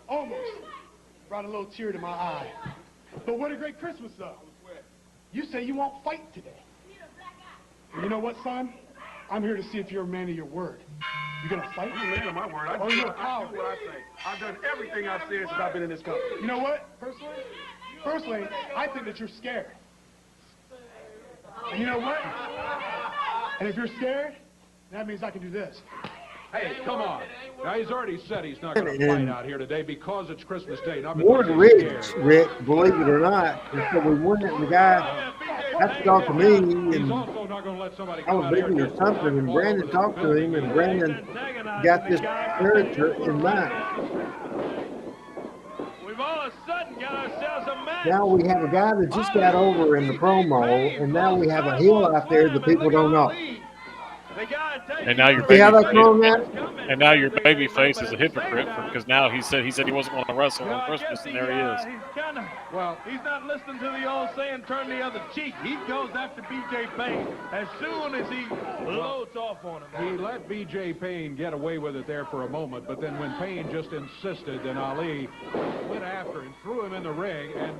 almost brought a little tear to my eye. But what a great Christmas, though. You say you won't fight today. And you know what, son? I'm here to see if you're a man of your word. You gonna fight? I'm a man of my word. I Or do you're a what coward. I say. I've done everything I've said since I've been in this company. You know what? Personally, I think that you're scared. And you know what? And if you're scared, that means I can do this. Hey, come on. Now, he's already said he's not going to fight And out here today because it's Christmas Day, not Ward because he's Ridge, scared. Rick, believe it or not, and so we went and the guy had to talk to me, and Also not going to let somebody I come was out here busy or and something, and Brandon talked to him, and Brandon got this character in mind. We've all of a sudden got ourselves a match. Now we have a guy that just got over in the promo, and now we have a heel out there that people don't know. And now your See how baby that's going at? and now your baby face is a hypocrite because now he said he wasn't going to wrestle on Christmas, and there he is. He's not listening to the old saying, turn the other cheek. He goes after B.J. Payne as soon as he loads off on him. He let B.J. Payne get away with it there for a moment, but then when Payne just insisted, then Ali went after him, threw him in the ring, and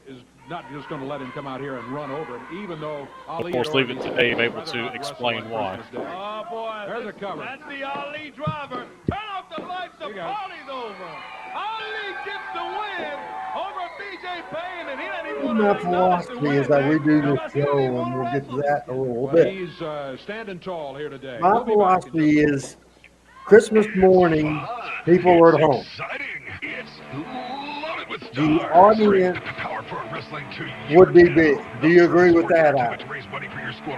is not just going to let him come out here and run over him, even though Ali... Of course, leave it to Dave able to explain why. Oh, boy. There's a cover. That's the Ali driver. Turn off the lights. The party's over. Ali gets the win over BJ Payne, and he doesn't even want My to acknowledge the philosophy win. as I redo this show, and we'll get to that in a little bit. He's standing tall here today. My We'll be back in philosophy is Christmas morning, people are at home. It's loaded with The stars. audience Power Pro Wrestling to would be big. Do you agree with that, Al?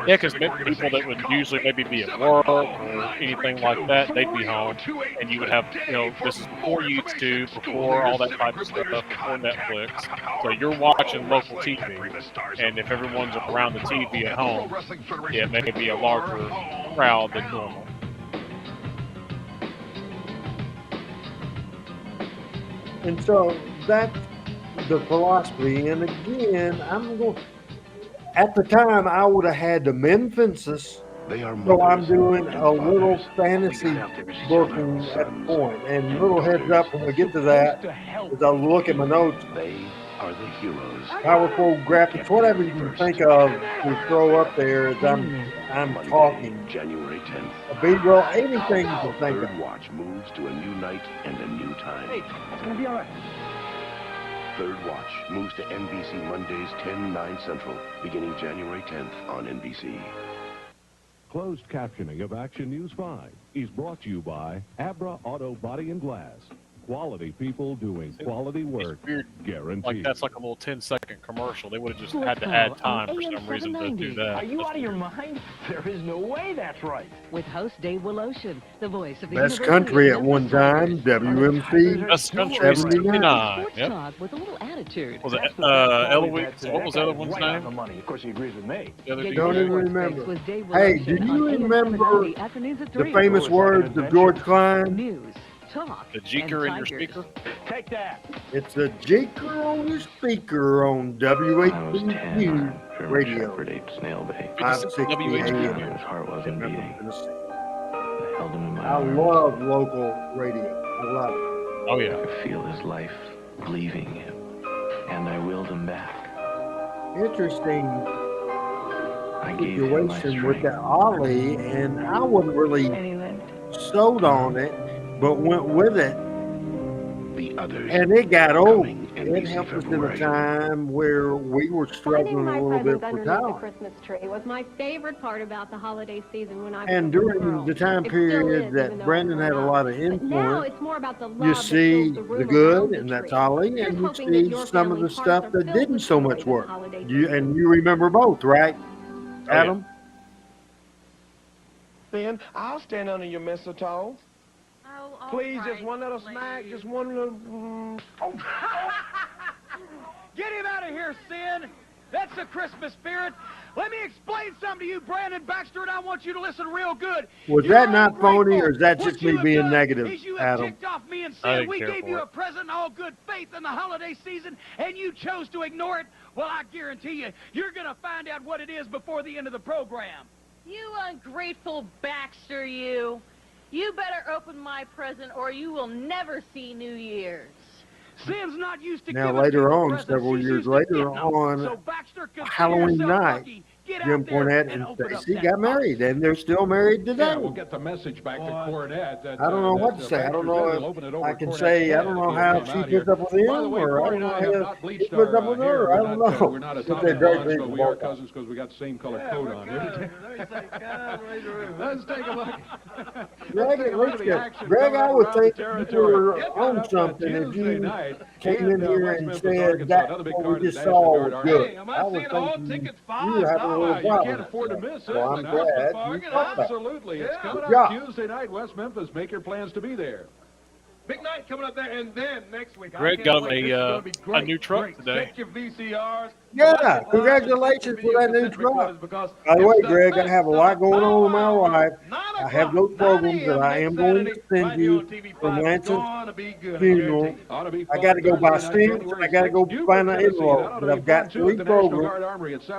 Yeah, because people that would usually maybe be at work or anything like that, they'd be home, and you would have, this is before YouTube, before all that type of stuff, before Netflix. So you're watching local TV, and if everyone's around the TV at home, yeah, it may be a larger crowd than normal. And so that's the philosophy. And again, at the time, I would have had the men fences. So I'm doing a little fantasy booking at the point. And little heads up when we get to that, as I look at my notes. They are the heroes. Powerful graphics, whatever you can think of to throw up there as I'm talking. January 10th. A big, well, anything you can think of. Third Watch moves to a new night and a new time. Hey, it's gonna be all right. Third Watch moves to NBC Mondays 10/9 Central, beginning January 10th on NBC. Closed captioning of Action News 5 is brought to you by Abra Auto Body and Glass. Quality people doing quality work. Guaranteed. Like that's like a little 10-second commercial. They would have just had to add time for some reason to do that. Are you out of your mind? There is no way that's right. With host Dave Willoshin, the voice of the Best University country of at one Memphis time, WMC. Best country 79. Sports Yep. talk with a little attitude. Was it Eloise? What was the other one's name? Of course, he agrees with me. The other Don't dude? even remember. With Dave Hey, do Willoshin you on remember AM afternoons at the 3. famous words of George Klein? News, talk, The Jeeker in your and speaker? Take that. It's a Jeeker on your speaker on WHBQ radio. Snail bait. 560 AM. His heart wasn't beating. I held him in my I arms. love local radio. I love it. Oh, yeah. I could feel his life leaving him, and I willed him back. Interesting I gave him my situation with strength. that Ollie, and I wasn't really sold on it, but went with it. The others. And it got old. Coming It NBC helped us in a February. time where we were Finding struggling my a little bit presents for underneath the talent. Christmas tree was my favorite part about the holiday season when I was And a little during girl. the time It still period is, that even though Brandon I'm had a grown lot of up. But now influence, it's more about the love you that see fills the the room good, around the and that's tree. Ollie, Here's and you hoping that see your some of the family's stuff hearts are that filled didn't with so joy much this work. holiday And you remember both, right, Adam? Then I'll stand under your mistletoe. Oh, Please, just one little smack, just one little. Get him out of here, Synn. That's the Christmas spirit. Let me explain something to you, Brandon Baxter, and I want you to listen real good. Was You're that not ungrateful. phony, or is that What just you me have being done negative, is you have Adam? ticked off me and I said didn't we care gave for you it. a present in all good faith in the holiday season, and you chose to ignore it. Well, I guarantee you, you're going to find out what it is before the end of the program. You ungrateful Baxter, you. You better open my present or you will never see New Year's. Syn's not used to Now, giving later people on, presents. several She's years used to later getting them. on So Baxter, consider Halloween yourself night, lucky. Get Jim out there Cornette and and open up Stacy that got box. married, and they're still married today. Yeah, we'll get the message back to Cornette. That, I don't know what to say. I don't know if I can say, I don't know how she puts up with him, By the way, or I Corey don't and I know have how not he bleached puts up our with hair. her. I don't know. We're not a But top they're of great bunch, but people, we are both. cousins because we got the same color coat on. Let's take a look. Greg, Let's take a look at the action Greg, coming I up would around think the you territory. were Yep, on up something if Tuesday you night came in here West and Memphis, said Arkansas, that another big what card we of just the saw National was Guard good. Army. I was thinking you were having a little You problem. can't afford to miss it. Well, I'm That's glad the you bargain. caught that. Absolutely. It's coming Yeah. up Tuesday night, West Memphis. Make your plans to be there. Big night coming up there, and then next week. Greg got a new truck today. Check your VCRs. Yeah, congratulations for that new truck. By the way, Greg, I have a lot going on in my life. I have those programs that I am going to send you from Lance's funeral. I got to go buy stamps. I got to go find an envelope. But I've got 3 programs,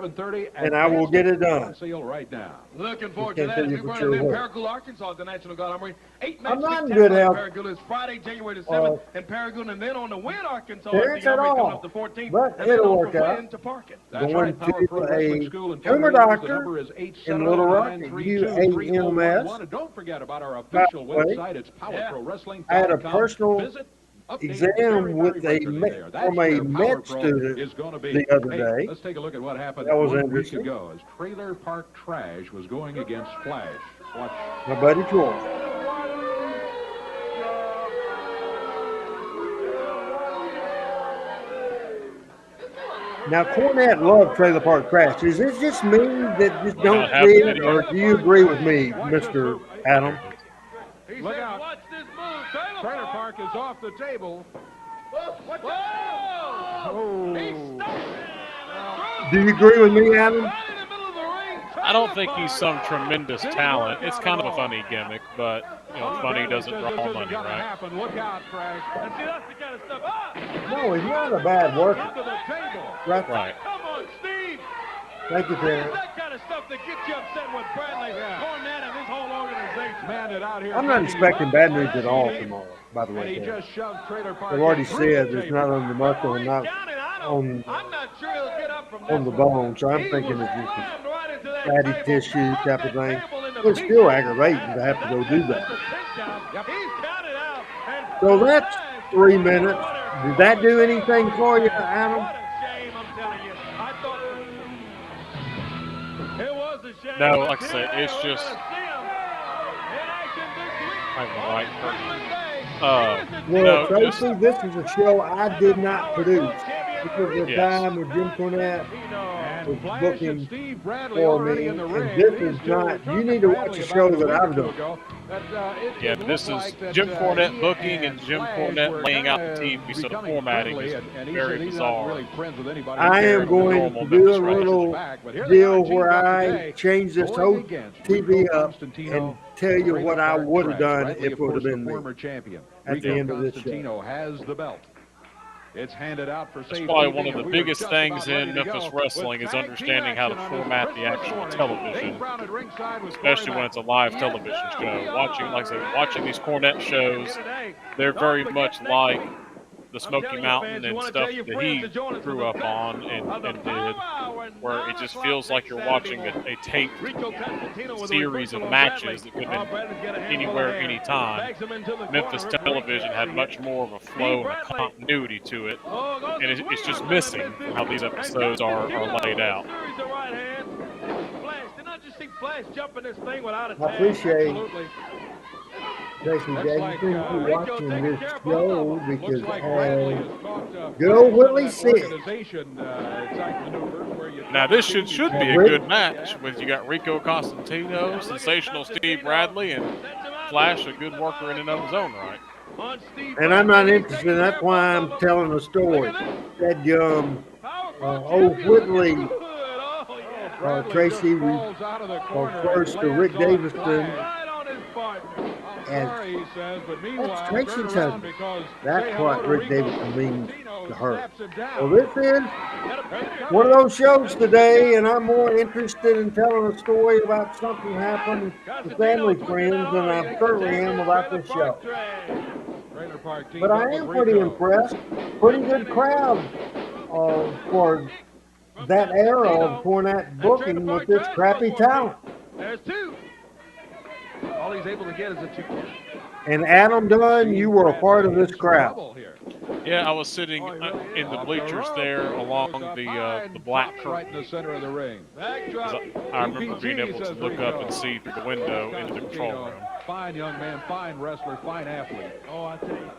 and I will get it done. Right now. Looking forward Can't to tell that. you As for we sure run in what. Paragould, Arkansas, at the National Guard Armory. 8 I'm matches. not in good health. Paragould is Friday, January the 7th, in Paragould, and then on the Win, Arkansas, Terrence at at the Armory coming all. up the 14th, But and then it'll on work from out. Win to Parkin. That's Going right, Power Pro to Wrestling a School in tumor Paragould. The doctor number is in Little Rock at 877-932-3411. UAMS. And don't forget about our By official the way, website. It's powerprowrestling.com. I had a personal Visit exam with from a med student the other day. Let's take a look at what happened That was 1 week interesting. ago as Trailer Park Trash was going against Flash. Watch. My buddy Troy. Now, Cornette loved Trailer Park Trash. Is this just me that just don't see it, or do you agree with me, Mr. Adam? Look out. Watch this move. Trailer Park is off the table. Do you agree with me, Adam? I don't think he's some tremendous talent. It's kind of a funny gimmick, but funny doesn't draw money, right? Look out, Craig. And see, that's the kind of stuff. No, he's not a bad worker. Right. Come on, Steve. Thank you, Terry. That kind of stuff that gets you upset with Bradley, Cornette, and his whole organization. Man, it out here. I'm not expecting bad news at all tomorrow, by the way. He just shoved Trailer Park. I've already said it's not on the muscle and not on the bone, so I'm thinking it's just a fatty tissue type of thing. It's still aggravating to have to go do that. So that's 3 minutes. Did that do anything for you, Adam? No, like I said, it's just Well, Tracy, this is a show I did not produce. This was the time when Jim Cornette was booking for me, and this is not. You need to watch a show that I've done. Yeah, this is Jim Cornette booking and Jim Cornette laying out the TV, so the formatting is very bizarre. I am going to do a little deal where I change this whole TV up and tell you what I would have done if it would have been me at the end of this show. Constantino has the belt. It's handed out for That's probably one of the biggest things in Memphis wrestling is understanding how to format the actual television, especially when it's a live television show. Watching these Cornette shows, they're very much like the Smoky Mountain and stuff that he grew up on and did, where it just feels like you're watching a taped series of matches that could have been anywhere, anytime. Memphis television had much more of a flow and a continuity to it, and it's just missing how these episodes are laid out. I appreciate Jason Jackson watching this show because good old Willie said. Now this should be a good match with you got Rico Constantino, sensational Steve Bradley, and Flash, a good worker in and of his own right. And I'm not interested. That's why I'm telling a story. That old Whitley, Tracy refers to Rick Davison as that's Tracy's husband. That's what Rick Davison means to her. Well, this is one of those shows today, and I'm more interested in telling a story about something happened to family friends than I certainly am about this show. But I am pretty impressed. Pretty good crowd for that era of Cornette booking with this crappy talent. There's two. All he's able to get is a 2 count. And Adam Dunn, you were a part of this crowd. Yeah, I was sitting in the bleachers there along the black curtain. Right in the center of the ring. I remember being able to look up and see through the window into the control room. Fine young man, fine wrestler, fine athlete. Oh, I tell you.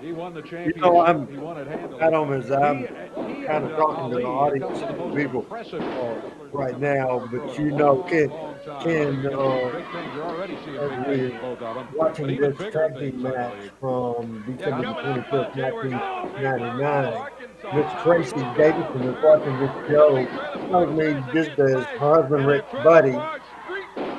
He won the championship. You know, I'm he won it handily. I'm kind of talking to the audience, people right now, but you know, Ken as we're watching this tag team match from December 25th, 1999, Miss Tracy Davidson is watching this show. Telling me just as her husband Rick's buddy,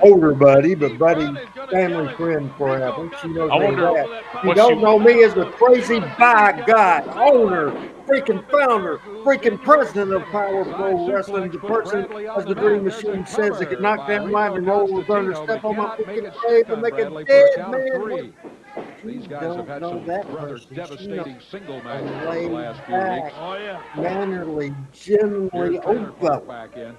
older buddy, but buddy, family friend forever. She knows me that. You don't know me as the crazy by God, owner, freaking founder, freaking president of Power Pro Wrestling, the person, as the Dream Machine says, that can knock down live and roll with thunder, step on my freaking grave and make a dead man. These guys have had some rather devastating single matches in the last few weeks. Oh, yeah. Mannerly, generally over.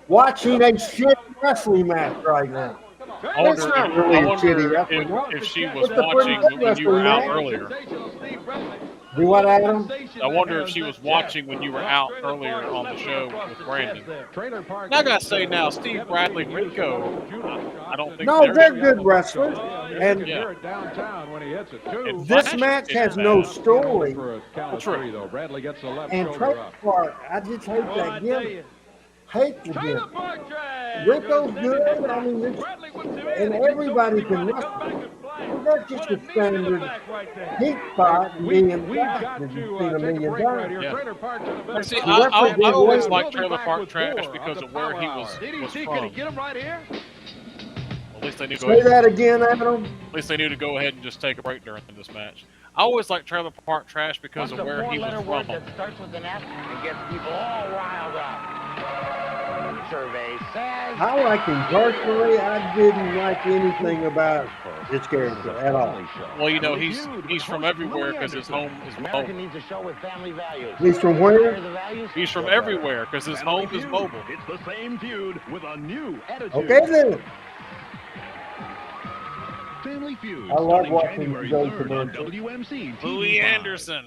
Watching a shit wrestling match right now. I wonder, That's not really a shitty wrestling. if she was It's a pretty watching good when you were wrestling out match. earlier. Do what, Adam? I wonder if she was watching when you were out earlier on the show with Brandon. And I gotta say now, Steve Bradley, Rico, I don't think No, they're good wrestlers. And And this Flash match isn't has no bad. story. True. Bradley gets the left And shoulder Trailer up. Park, I just hate that gimmick. Hate the gimmick. Rico's good. I mean, and everybody can wrestle. That's just a standard heat spot and being back that you've seen a million times. Yeah. See, I always liked Trailer Park Trash because of where he was from. Get him right here. At least they knew. Say that again, Adam. At least they knew to go ahead and just take a break during this match. I always liked Trailer Park Trash because of where he was from. That starts with an F and gets people all riled up. Survey says. I like him personally. I didn't like anything about his character at all. Well, you know, he's from everywhere because his home is America mobile. needs a show with family values. He's from where? He's from everywhere because his home is mobile. It's the same feud with a new attitude. Okay then. Family Feud. I love starting watching January those 3rd on commercials. WMC. Louis Anderson.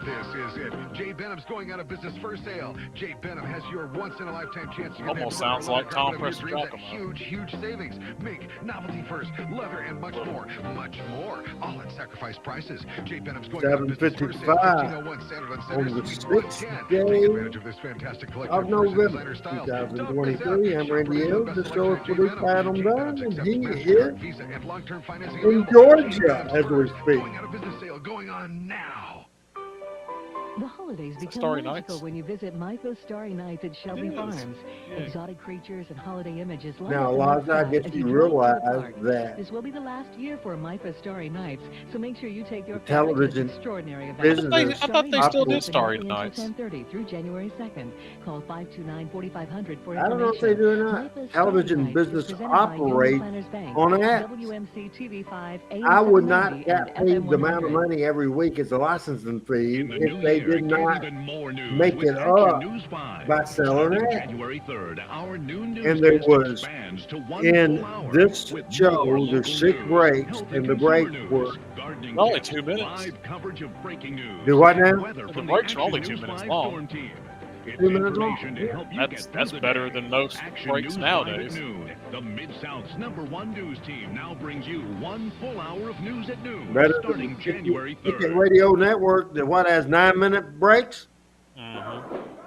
This is it. Jay Benham's going out of business for sale. Jay Benham has your once-in-a-lifetime chance to Almost sounds like Tom Preston Giacomo. Huge savings. Mink, novelty first, leather, and much more. Much more. All at sacrifice prices. Jay Benham's going out of business for sale. 1501 Sandalwood Center, on the Suite 6th 110. day Take advantage of this fantastic collection of of first and November designer styles. 2023. I'm Randy Hill, the show is produced by Adam Dunn, and he is Visa and long-term financing in available. Georgia as we speak. Going out of business sale going on now. The holidays become Starry magical Nights? when you visit Michael's Starry Nights at Shelby Farms. Exotic creatures and holiday images. light Now, up the Eliza, I sky guess as you drive through the realize park. that This will be the last year for Michael's Starry Nights, so make sure you take your the family to this television extraordinary event. business I thought they still did Starry Starry Nights. Nights. 10:30 through January 2nd. Call 529-4500 for I don't know if they do or not. Television business operates on an app. WMC TV5, AM I would 790 not and get paid FM the amount of 100. money every week as a licensing fee In the if new they year, did get not even more news make with it Action up News 5. by selling Starting ads. January 3rd, our new news And there desk was expands to one in full hour this with more show, local there's 6 news, breaks, health and the consumer breaks news, were gardening Only tips, 2 minutes. live coverage of breaking news. Do what now? Weather The from breaks are Action only News 2 minutes 5 long. Storm Team. It's 2 minutes long. information to help you That's get through the better day. than most Action breaks News nowadays. 5 at noon. The Mid-South's #1 news team now brings you one full hour of news at noon, Better starting than January Ticket 3rd. Radio Network that what has 9-minute breaks.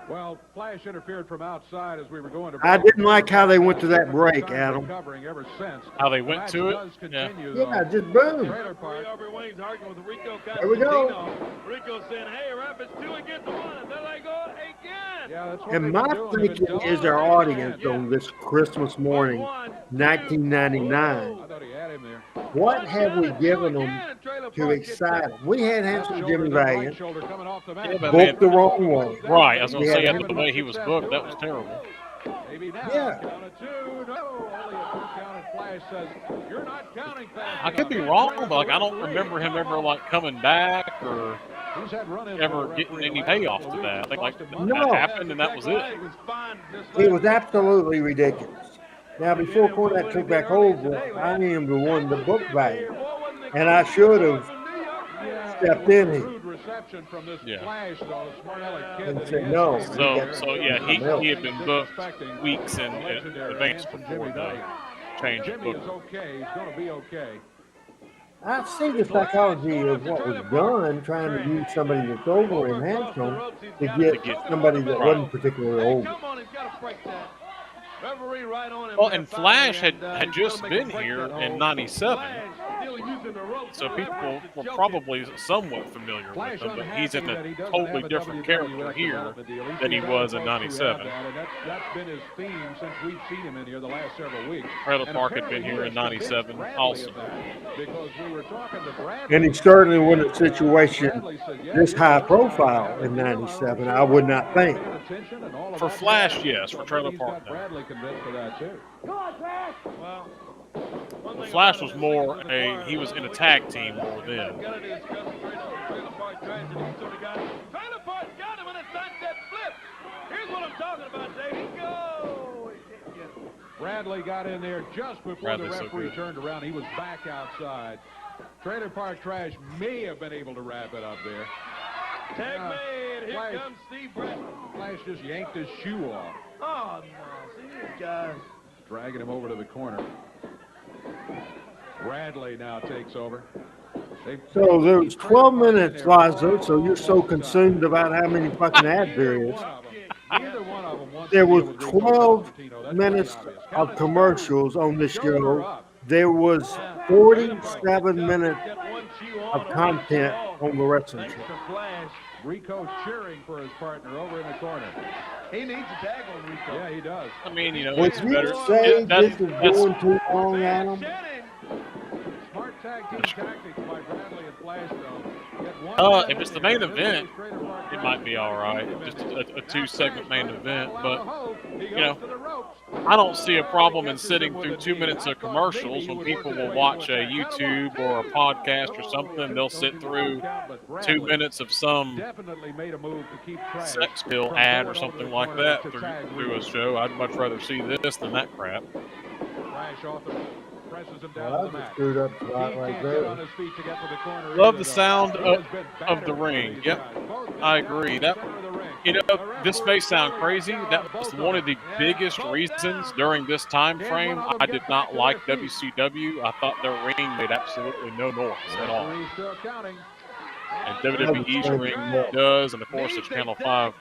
Well, Flash interfered from outside as we were going to I break. didn't like how they went to that break, Adam. Covering ever since. How they The went match to it? does Yeah. continue, Yeah, though. just boom. Trailer Park. Aubrey Wayne's arguing with Rico There we go. Constantino. Rico saying, hey, ref, it's 2 against 1. And they're like, oh, again. Yeah, that's what And they've my been doing. They've been thinking is doing our it audience again. on this Christmas morning, 1999. I thought he had him there. What have we given them to excite them? We had Handsome Jimmy Valiant, Shoulder coming off the mat. Yeah, but booked the wrong way. Right, I was going We to say, had after the way he was booked, that was terrible. Maybe now. Yeah. Count of 2. No, only a 2 count, and Flash says, you're not counting fast I could be enough." wrong, but like I don't remember him ever like coming back or He's had run-ins ever with the getting referee any the last payoff couple to of that. I think like weeks. No. that happened and that was it. It was absolutely ridiculous. Now, before Cornette took back over, I am the one that booked Valiant, and I should have stepped in here. Rude reception from this Yeah. Flash, though, smart aleck kid And that said, he is. no. So yeah, he had been booked weeks in advance before the change of Jimmy is booking. okay. He's going to be okay. I see the psychology of what was done, trying to use somebody that's over in Handsome to get somebody that wasn't particularly over. Come on, he's got to break that. Referee right on him. Well, there, and Flash finally, had he's just gonna make him been break here that in hold. '97, Flash still using the ropes. so people were Joking. probably somewhat familiar with him. But he's in a totally different character here than he was in '97. That's been his theme since we've seen him in here the last several weeks. Trailer Park had been here in '97 also. Because we were talking to Bradley. And he certainly wasn't a situation this high profile in '97, I would not think. For Flash, yes. For Trailer Park, no. Bradley convinced of that too. Well, The Flash was more he was in a tag team more then. got to discuss Trailer Park tragedy. So they got Trailer Park got him, and it's not that flip. Here's what I'm talking about, Dave. He go. Bradley got in there just before the referee turned around. He was back outside. Trailer Park Trash may have been able to wrap it up there. Tag made. Here comes Steve Bradley. Flash just yanked his shoe off. Oh, no. See these guys. Dragging him over to the corner. Bradley now takes over. So there was 12 minutes, Liza, so you're so consumed about how many fucking ad periods. There was 12 minutes of commercials on the show. There was 47 minutes of content on the wrestling show. Rico cheering for his partner over in the corner. He needs a tag on Rico. Yeah, he does. I mean, you know, Would it's you better. say this is going too long, Adam? Smart tag team tactics by Bradley and Flash, though. If it's the main event, it might be all right. Just a 2-segment main event. But, you know, I don't see a problem in sitting through 2 minutes of commercials when people will watch a YouTube or a podcast or something. They'll sit through 2 minutes of some sex pill ad or something like that through a show. I'd much rather see this than that crap. Well, that's a screwed up spot right there. Love the sound of the ring. Yep, I agree. That, you know, this may sound crazy. That was one of the biggest reasons during this time frame I did not like WCW. I thought their ring made absolutely no noise at all. And WWE's ring does, and of course it's Channel 5.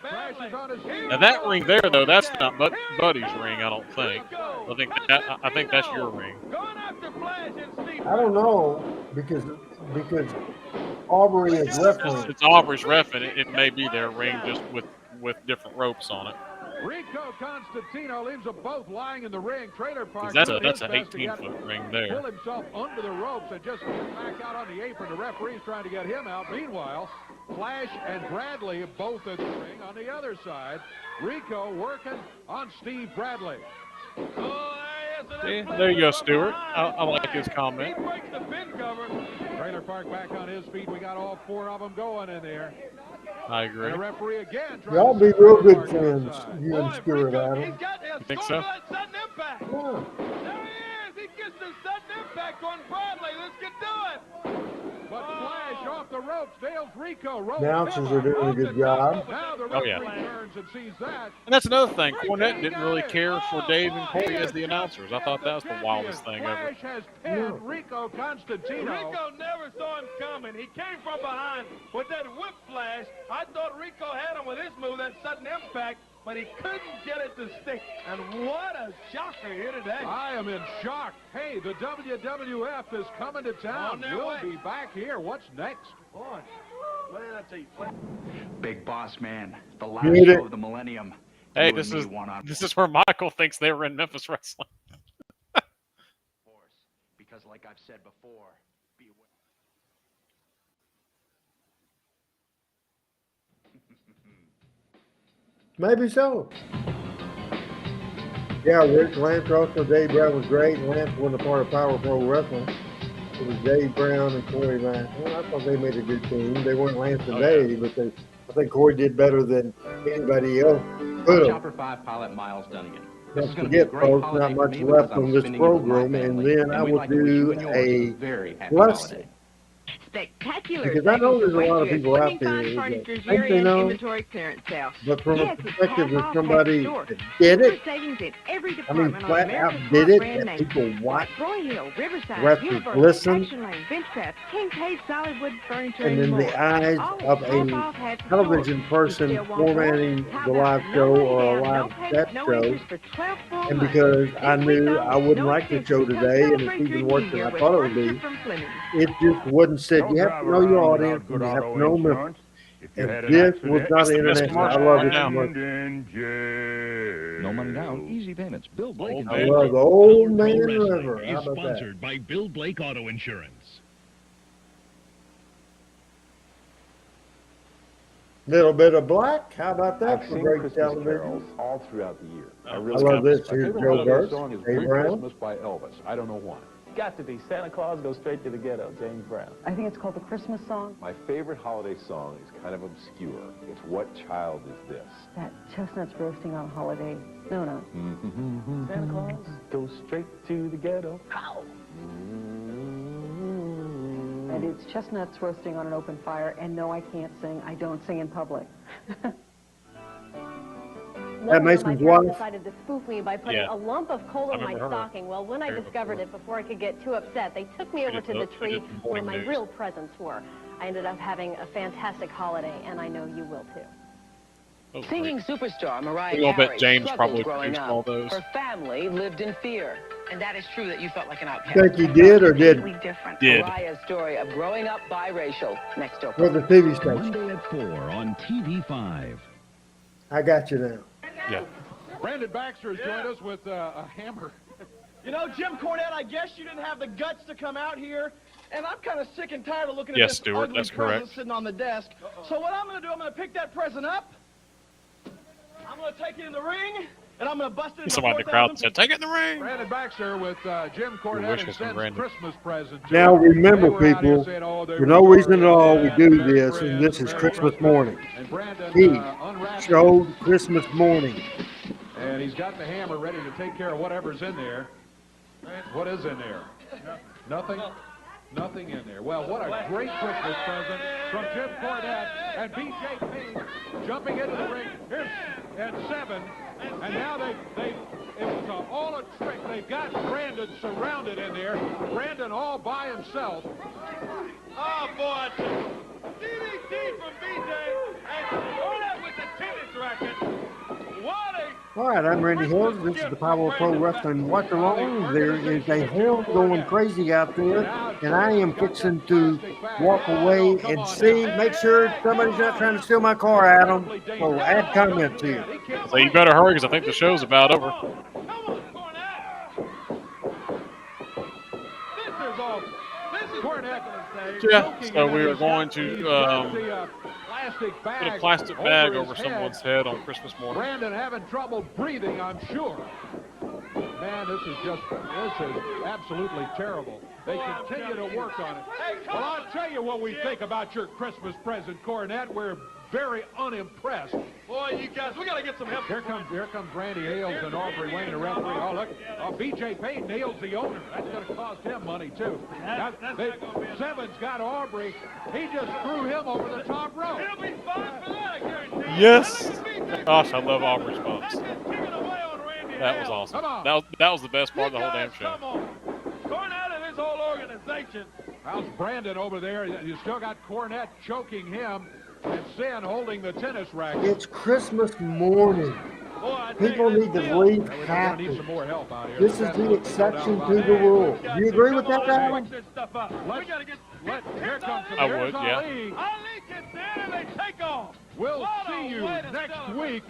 Now that ring there, though, that's not Buddy's ring, I don't think. I think that's your ring. I don't know because Aubrey is refereeing. It's Aubrey's ref, and it may be their ring just with different ropes on it. Rico Constantino leaves them both lying in the ring. Trailer Park. That's an 18-foot ring there. Pull himself under the ropes and just get back out on the apron. The referee's trying to get him out. Meanwhile, Flash and Bradley both in the ring on the other side. Rico working on Steve Bradley. See, there you go, Stewart. I like his comment. He breaks the pin cover. Trailer Park back on his feet. We got all 4 of them going in there. I agree. And the referee again. Y'all be real good friends, you and Stewart, Adam. You think so? Yeah. There he is. He gets the sudden impact on Bradley. Let's get to it. But Flash off the ropes. Nails Rico. Announcers are doing a good job. Now the referee turns and sees that. And that's another thing. Cornette didn't really care for Dave and Corey as the announcers. I thought that was the wildest thing ever. Flash has pinned Rico Constantino. Rico never saw him coming. He came from behind with that whip flash. I thought Rico had him with his move, that sudden impact, but he couldn't get it to stick. And what a shocker here today. I am in shock. Hey, the WWF is coming to town. We'll be back here. What's next? Boy, man, I tell you. Big Boss Man, the last show of the millennium. Hey, this is where Michael thinks they were in Memphis Wrestling. Because like I've said before, beware. Maybe so. Yeah, Rick Lance also Dave Brown was great. Lance wasn't a part of Power Pro Wrestling. It was Dave Brown and Corey Lance. Well, I thought they made a good team. They weren't Lance and Dave, but I think Corey did better than anybody else could have. Chopper 5 pilot Miles Dunnigan. Don't forget, folks, not much left on this program, and then I will do a blessing. Spectacular. Because I know there's a lot of people out there that think they know, inventory clearance sale. but from a perspective of somebody that did it, I mean, flat out did it, that people watch, wrestlers listen, and in the eyes of a television person formatting the live show or a live set show, and because I knew I wouldn't like the show today, and it's even worse than I thought it would be, it just wasn't said. You have to know your audience, and you have to know them. And this was not international. I love it so much. No money down, easy payments. Bill Blake. I love the Old Man River. Is sponsored by Bill Blake Auto Insurance. Little bit of black. How about that I've for seen great Christmas television? carols all throughout the year. I love this. Here's Joe Burke, song is Dave Green Brown. Christmas by Elvis. I don't know why. got to be Santa Claus Goes Straight to the Ghetto, James Brown. I think it's called the Christmas song. My favorite holiday song is kind of obscure. It's What Child Is This? That chestnuts roasting on a holiday. No. Santa Claus goes straight to the ghetto. And it's chestnuts roasting on an open fire. And no, I can't sing. I don't sing in public. That makes me wife decided to spoof me by putting a lump of coal in my stocking. Well, when I discovered it, before I could get too upset, they took me over to the tree where my real presents were. I ended up having a fantastic holiday, and I know you will too. Singing superstar Mariah I'll bet Carey James struggled probably growing produced all up. those. Her family lived in fear. And that is true that you felt like an outcast. Think you did or didn't? Did. Mariah's story of growing up biracial next door. For the TV station. Monday at 4 on TV5. I got you now. Yeah. Brandon Baxter has joined us with a hammer. You know, Jim Cornette, I guess you didn't have the guts to come out here, and I'm kind of sick and tired of looking at this Stuart, ugly that's present correct. sitting on the desk. So what I'm going to do, I'm going to pick that present up, I'm going to take it in the ring, and I'm going to bust it in Somebody in the crowd said, "Take it in the ring." Brandon Baxter with Jim Cornette and Synn's Christmas present. Now remember, people, for no reason at all, we do this, and this is Christmas morning. He showed Christmas morning. And he's got the hammer ready to take care of whatever's in there. What is in there? Nothing? Nothing in there. Well, what a great Christmas present from Jim Cornette and B.J. Payne jumping into the ring. Here's at 7. And now it was all a trick. They've got Brandon surrounded in there. Brandon all by himself. Oh, boy. DDT from BJ and Cornette with the tennis racket. What a... All right, I'm Randy Hills. This is the Power of Pro Wrestling Watch Along. There is a hell going crazy out there, and I am fixing to walk away and see, make sure somebody's not trying to steal my car, Adam. So add comments here. So you better hurry because I think the show's about over. Yeah, so we are going to put a plastic bag over someone's head on Christmas morning. Brandon having trouble breathing, I'm sure. Man, this is absolutely terrible. They continue to work on it. Well, I'll tell you what we think about your Christmas present, Cornette. We're very unimpressed. Boy, you guys, we got to get some help. Here comes Randy Ailes and Aubrey Wayne, the referee. Oh, look, B.J. Payne nails the owner. That's going to cost him money, too. Seven's got Aubrey. He just threw him over the top rope. He'll be fine for that, I guarantee. Yes. Gosh, I love Aubrey's bumps. That was awesome. That was the best part of the whole damn show. Come on. Cornette and his whole organization. How's Brandon over there? You still got Cornette choking him. And Synn holding the tennis racket. It's Christmas morning. People need to leave happy. This is the exception to the rule. Do you agree with that, Alan? I would, yeah. Ali gets in and they take off. We'll see you next week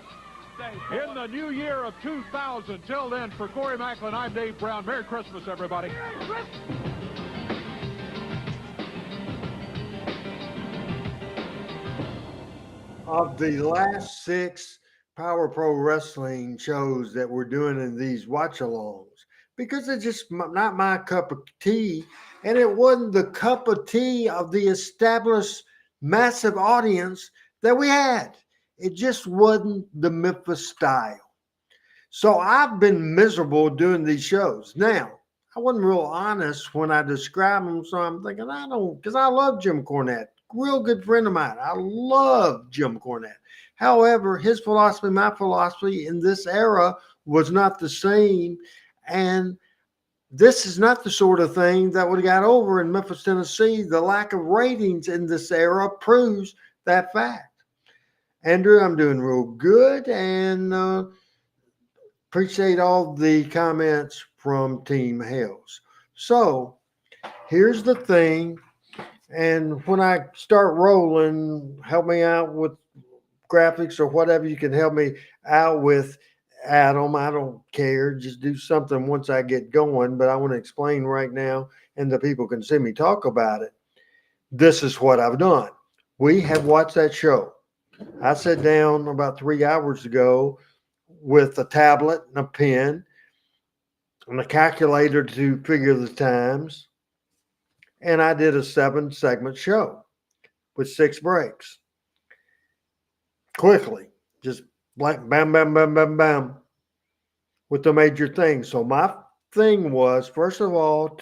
in the new year of 2000. Till then, for Corey Macklin, I'm Dave Brown. Merry Christmas, everybody. Of the last 6 Power Pro Wrestling shows that we're doing in these watch-alongs, because it's just not my cup of tea, and it wasn't the cup of tea of the established massive audience that we had. It just wasn't the Memphis style. So I've been miserable doing these shows. Now, I wasn't real honest when I described them, so I'm thinking because I love Jim Cornette. Real good friend of mine. I love Jim Cornette. However, his philosophy, my philosophy in this era was not the same. And this is not the sort of thing that would have got over in Memphis, Tennessee. The lack of ratings in this era proves that fact. Andrew, I'm doing real good and appreciate all the comments from Team Hells. So here's the thing. And when I start rolling, help me out with graphics or whatever you can help me out with, Adam. I don't care. Just do something once I get going. But I want to explain right now, and the people can see me talk about it. This is what I've done. We have watched that show. I sat down about 3 hours ago with a tablet and a pen. and a calculator to figure the times. And I did a 7-segment show with 6 breaks. Quickly, just like bam, bam, bam, bam, bam, with the major things. So my thing was, first of all,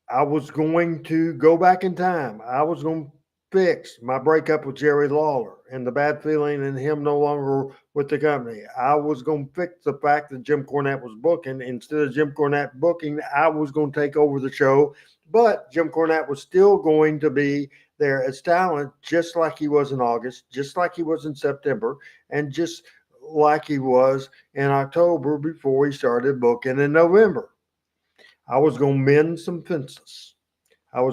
I was going to go back in time. I was going to fix my breakup with Jerry Lawler and the bad feeling and him no longer with the company. I was going to fix the fact that Jim Cornette was booking. Instead of Jim Cornette booking, I was going to take over the show. But Jim Cornette was still going to be there as talent, just like he was in August, just like he was in September, and just like he was in October before he started booking in November. I was going to mend some fences. And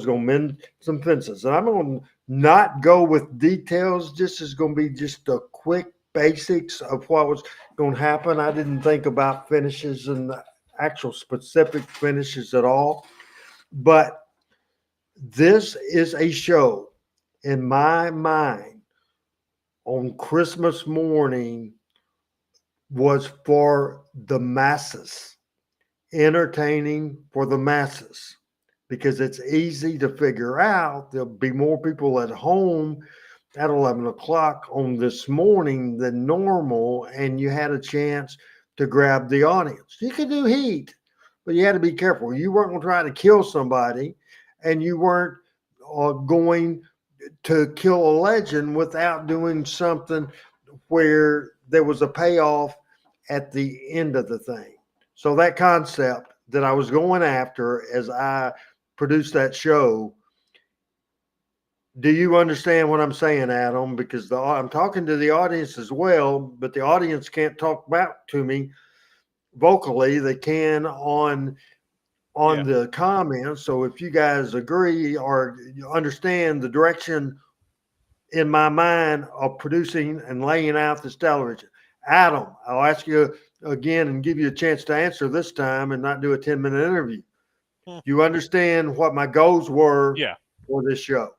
I'm going to not go with details. This is going to be just the quick basics of what was going to happen. I didn't think about finishes and the actual specific finishes at all. But this is a show, in my mind, on Christmas morning was for the masses, entertaining for the masses, because it's easy to figure out. There'll be more people at home at 11 o'clock on this morning than normal, and you had a chance to grab the audience. You could do heat, but you had to be careful. You weren't going to try to kill somebody, and you weren't going to kill a legend without doing something where there was a payoff at the end of the thing. So that concept that I was going after as I produced that show, do you understand what I'm saying, Adam? Because I'm talking to the audience as well, but the audience can't talk back to me vocally. They can on the comments. So if you guys agree or understand the direction in my mind of producing and laying out this television. Adam, I'll ask you again and give you a chance to answer this time and not do a 10-minute interview. You understand what my goals were for this show?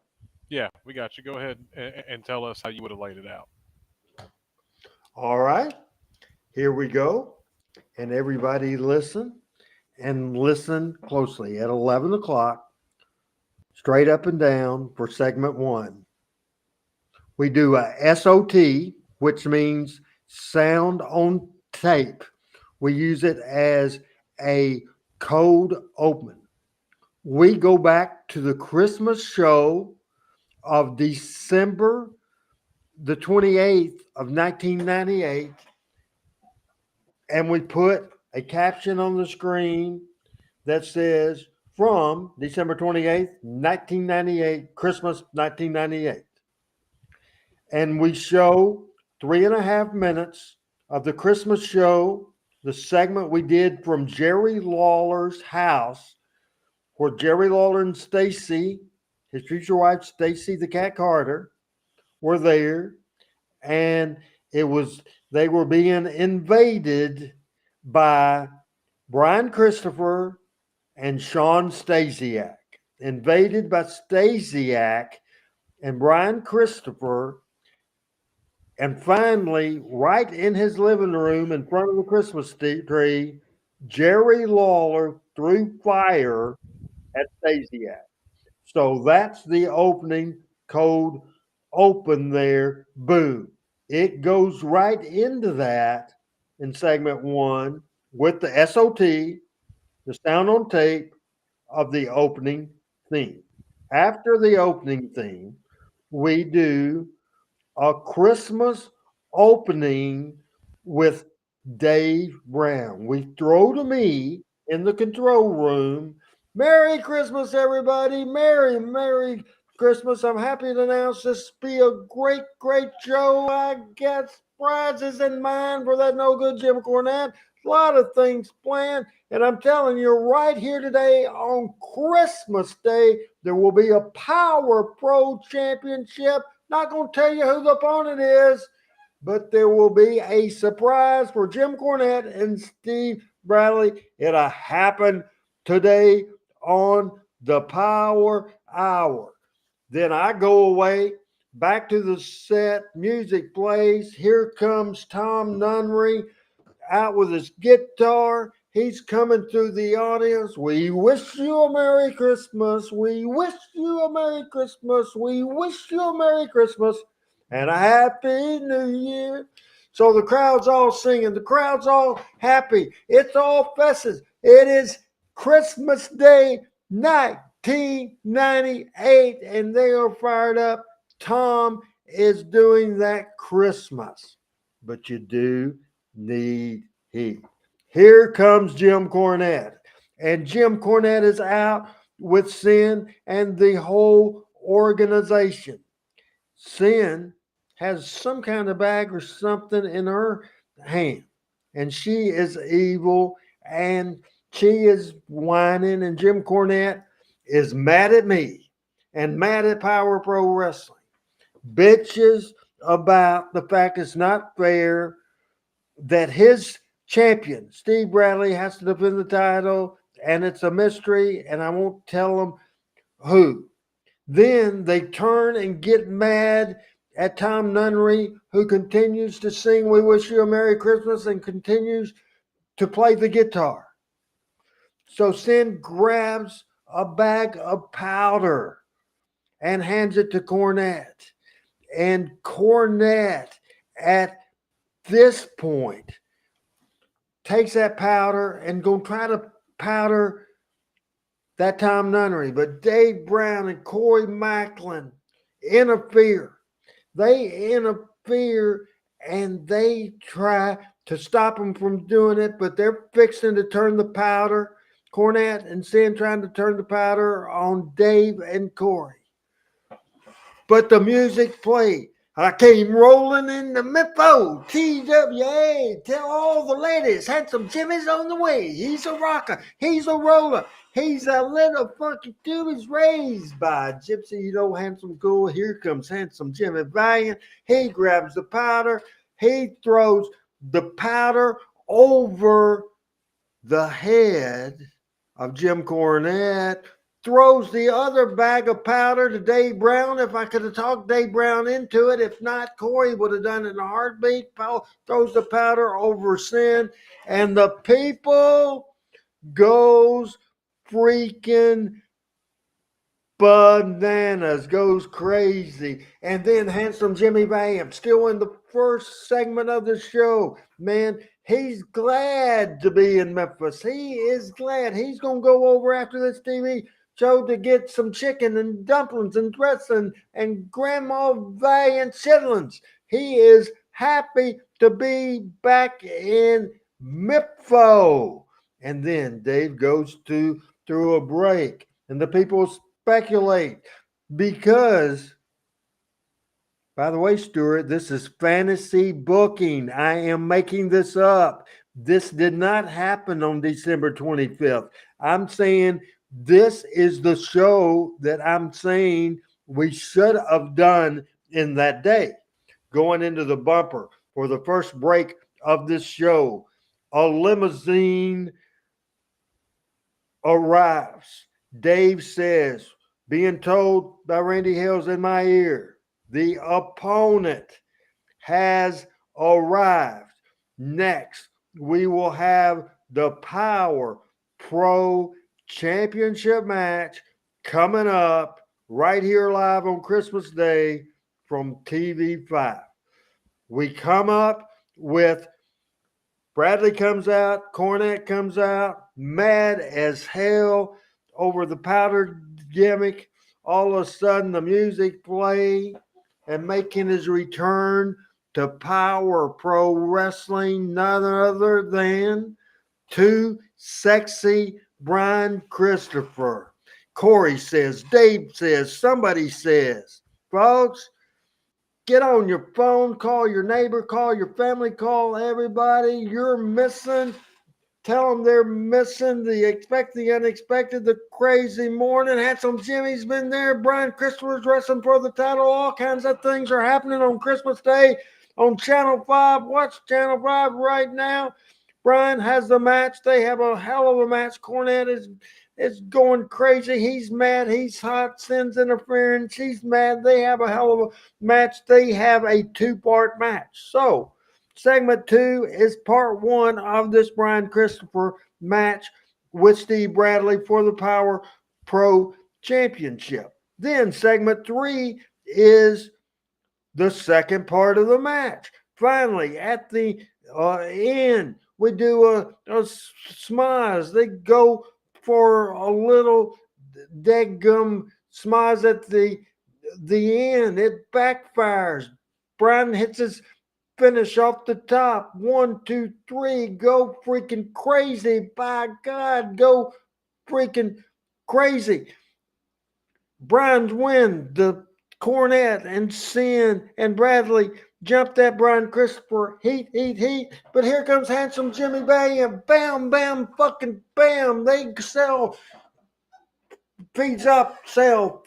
Yeah, we got you. Go ahead and tell us how you would have laid it out. All right. Here we go. And everybody listen closely. At 11 o'clock, straight up and down for segment 1. We do a SOT, which means sound on tape. We use it as a code open. We go back to the Christmas show of December the 28th of 1998, and we put a caption on the screen that says, from December 28th, 1998, Christmas 1998. And we show 3.5 minutes of the Christmas show, the segment we did from Jerry Lawler's house, where Jerry Lawler and Stacy, his future wife, Stacy the Cat Carter, were there. And they were being invaded by Brian Christopher and Sean Stasiak. Invaded by Stasiak and Brian Christopher. And finally, right in his living room in front of the Christmas tree, Jerry Lawler threw fire at Stasiak. So that's the opening code open there. Boom. It goes right into that in segment 1 with the SOT, the sound on tape of the opening theme. After the opening theme, we do a Christmas opening with Dave Brown. We throw to me in the control room. Merry Christmas, everybody. Merry Christmas. I'm happy to announce this will be a great, great show. I got prizes in mind for that no good Jim Cornette. A lot of things planned. And I'm telling you, right here today on Christmas Day, there will be a Power Pro Championship. Not going to tell you who the opponent is, but there will be a surprise for Jim Cornette and Steve Bradley. It'll happen today on the Power Hour. Then I go away, back to the set, music plays. Here comes Tom Nunnery out with his guitar. He's coming through the audience. We wish you a Merry Christmas. We wish you a Merry Christmas. We wish you a Merry Christmas and a Happy New Year. So the crowd's all singing. The crowd's all happy. It's all festive. It is Christmas Day 1998, and they are fired up. Tom is doing that Christmas. But you do need heat. Here comes Jim Cornette. And Jim Cornette is out with Synn and the whole organization. Synn has some kind of bag or something in her hand. And she is evil and she is whining. And Jim Cornette is mad at me and mad at Power Pro Wrestling. Bitches about the fact it's not fair that his champion, Steve Bradley, has to defend the title, and it's a mystery, and I won't tell them who. Then they turn and get mad at Tom Nunnery, who continues to sing We Wish You a Merry Christmas and continues to play the guitar. So Synn grabs a bag of powder and hands it to Cornette. And Cornette, at this point, takes that powder and go try to powder that Tom Nunnery. But Dave Brown and Corey Macklin interfere. They interfere and they try to stop him from doing it, but they're fixing to turn the powder. Cornette and Synn trying to turn the powder on Dave and Corey. But the music played. I came rolling in the Mifo, TWA, tell all the ladies, Handsome Jimmy's on the way. He's a rocker, he's a roller, he's a little funky dude. He's raised by a gypsy, you know, handsome cool. Here comes Handsome Jimmy Valiant. He grabs the powder, he throws the powder over the head of Jim Cornette, throws the other bag of powder to Dave Brown. If I could have talked Dave Brown into it, if not, Corey would have done it in a heartbeat. Paul throws the powder over Synn, and the people goes freaking bananas, goes crazy. And then Handsome Jimmy Valiant, still in the first segment of the show, man, he's glad to be in Memphis. He is glad. He's going to go over after this TV show to get some chicken and dumplings and dressing and Grandma Valiant chitlins. He is happy to be back in Mifo. And then Dave goes through a break, and the people speculate because, by the way, Stuart, this is fantasy booking. I am making this up. This did not happen on December 25th. I'm saying this is the show that I'm saying we should have done in that day. Going into the bumper for the first break of this show, a limousine arrives. Dave says, being told by Randy Hales in my ear, the opponent has arrived. Next, we will have the Power Pro Championship match coming up right here live on Christmas Day from TV5. We come up with Bradley comes out, Cornette comes out, mad as hell over the powder gimmick. All of a sudden, the music play and making his return to Power Pro Wrestling, none other than Too Sexy Brian Christopher. Corey says, Dave says, somebody says, folks, get on your phone, call your neighbor, call your family, call everybody you're missing. Tell them they're missing the expect the unexpected, the crazy morning. Handsome Jimmy's been there. Brian Christopher's wrestling for the title. All kinds of things are happening on Christmas Day on Channel 5. Watch Channel 5 right now. Brian has the match. They have a hell of a match. Cornette is going crazy. He's mad. He's hot. Synn's interference. He's mad. They have a hell of a match. They have a two-part match. So segment 2 is part 1 of this Brian Christopher match with Steve Bradley for the Power Pro Championship. Then segment 3 is the second part of the match. Finally, at the end, we do a smize. They go for a little deadgum smize at the end. It backfires. Brian hits his finish off the top. 1, 2, 3. Go freaking crazy. By God, go freaking crazy. Brian's win. The Cornette and Synn and Bradley jumped at Brian Christopher. Heat. But here comes handsome Jimmy Valiant. Bam, bam, fucking bam. They sell. Feeds up, sell.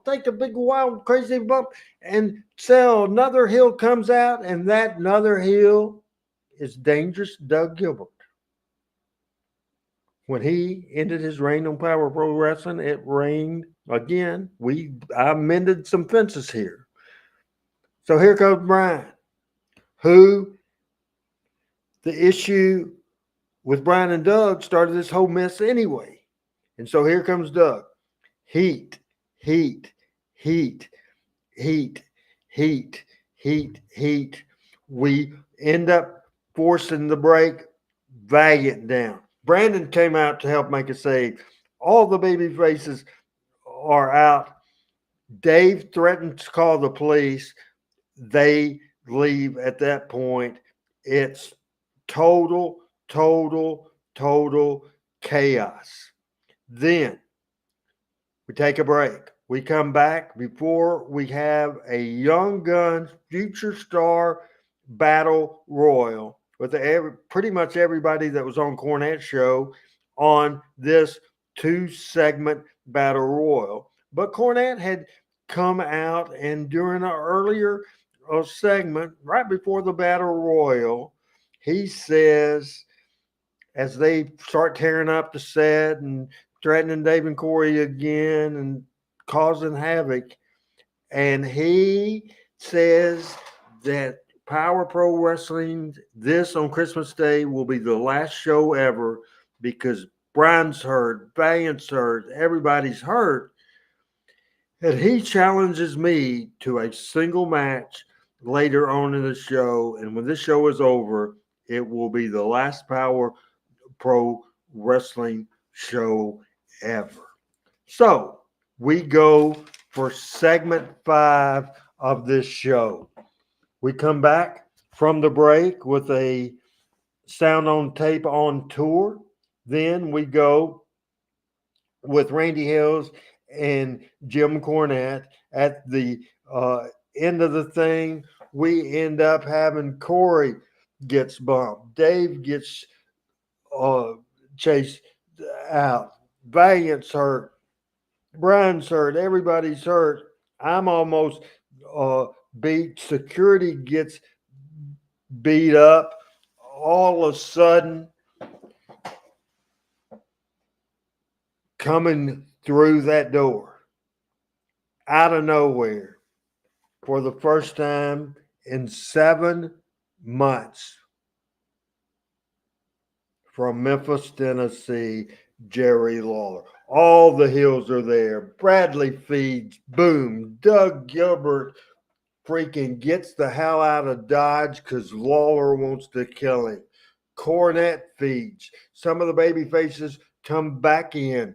Take a big, wild, crazy bump and sell. Another heel comes out, and that another heel is Dangerous Doug Gilbert. When he ended his reign on Power Pro Wrestling, it rained again. I mended some fences here. So here comes Brian, who the issue with Brian and Doug started this whole mess anyway. And so here comes Doug. Heat. We end up forcing the break. Valiant down. Brandon came out to help make a save. All the baby faces are out. Dave threatened to call the police. They leave at that point. It's total chaos. Then we take a break. We come back before we have a Young Guns Future Star Battle Royal with pretty much everybody that was on Cornette's show on this 2-segment Battle Royal. But Cornette had come out, and during an earlier segment, right before the Battle Royal, he says, as they start tearing up the set and threatening Dave and Corey again and causing havoc, and he says that Power Pro Wrestling, this on Christmas Day, will be the last show ever because Brian's hurt, Valiant's hurt, everybody's hurt. And he challenges me to a single match later on in the show. And when this show is over, it will be the last Power Pro Wrestling show ever. So we go for segment 5 of this show. We come back from the break with a Sound on Tape on tour. Then we go with Randy Hills and Jim Cornette. At the end of the thing, we end up having Corey gets bumped. Dave gets chased out. Valiant's hurt. Brian's hurt. Everybody's hurt. I'm almost beat. Security gets beat up. All of a sudden, coming through that door, out of nowhere, for the first time in 7 months, from Memphis, Tennessee, Jerry Lawler. All the heels are there. Bradley feeds. Boom. Doug Gilbert freaking gets the hell out of Dodge because Lawler wants to kill him. Cornette feeds. Some of the baby faces come back in.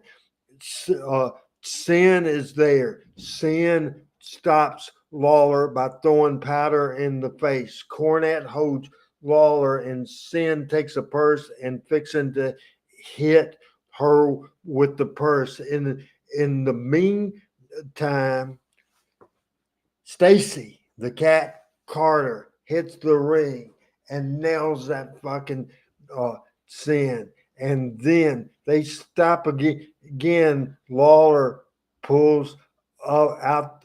Synn is there. Synn stops Lawler by throwing powder in the face. Cornette holds Lawler, and Synn takes a purse and fixing to hit her with the purse. In the meantime, Stacy, the Cat Carter, hits the ring and nails that fucking Synn. And then they stop again. Lawler pulls out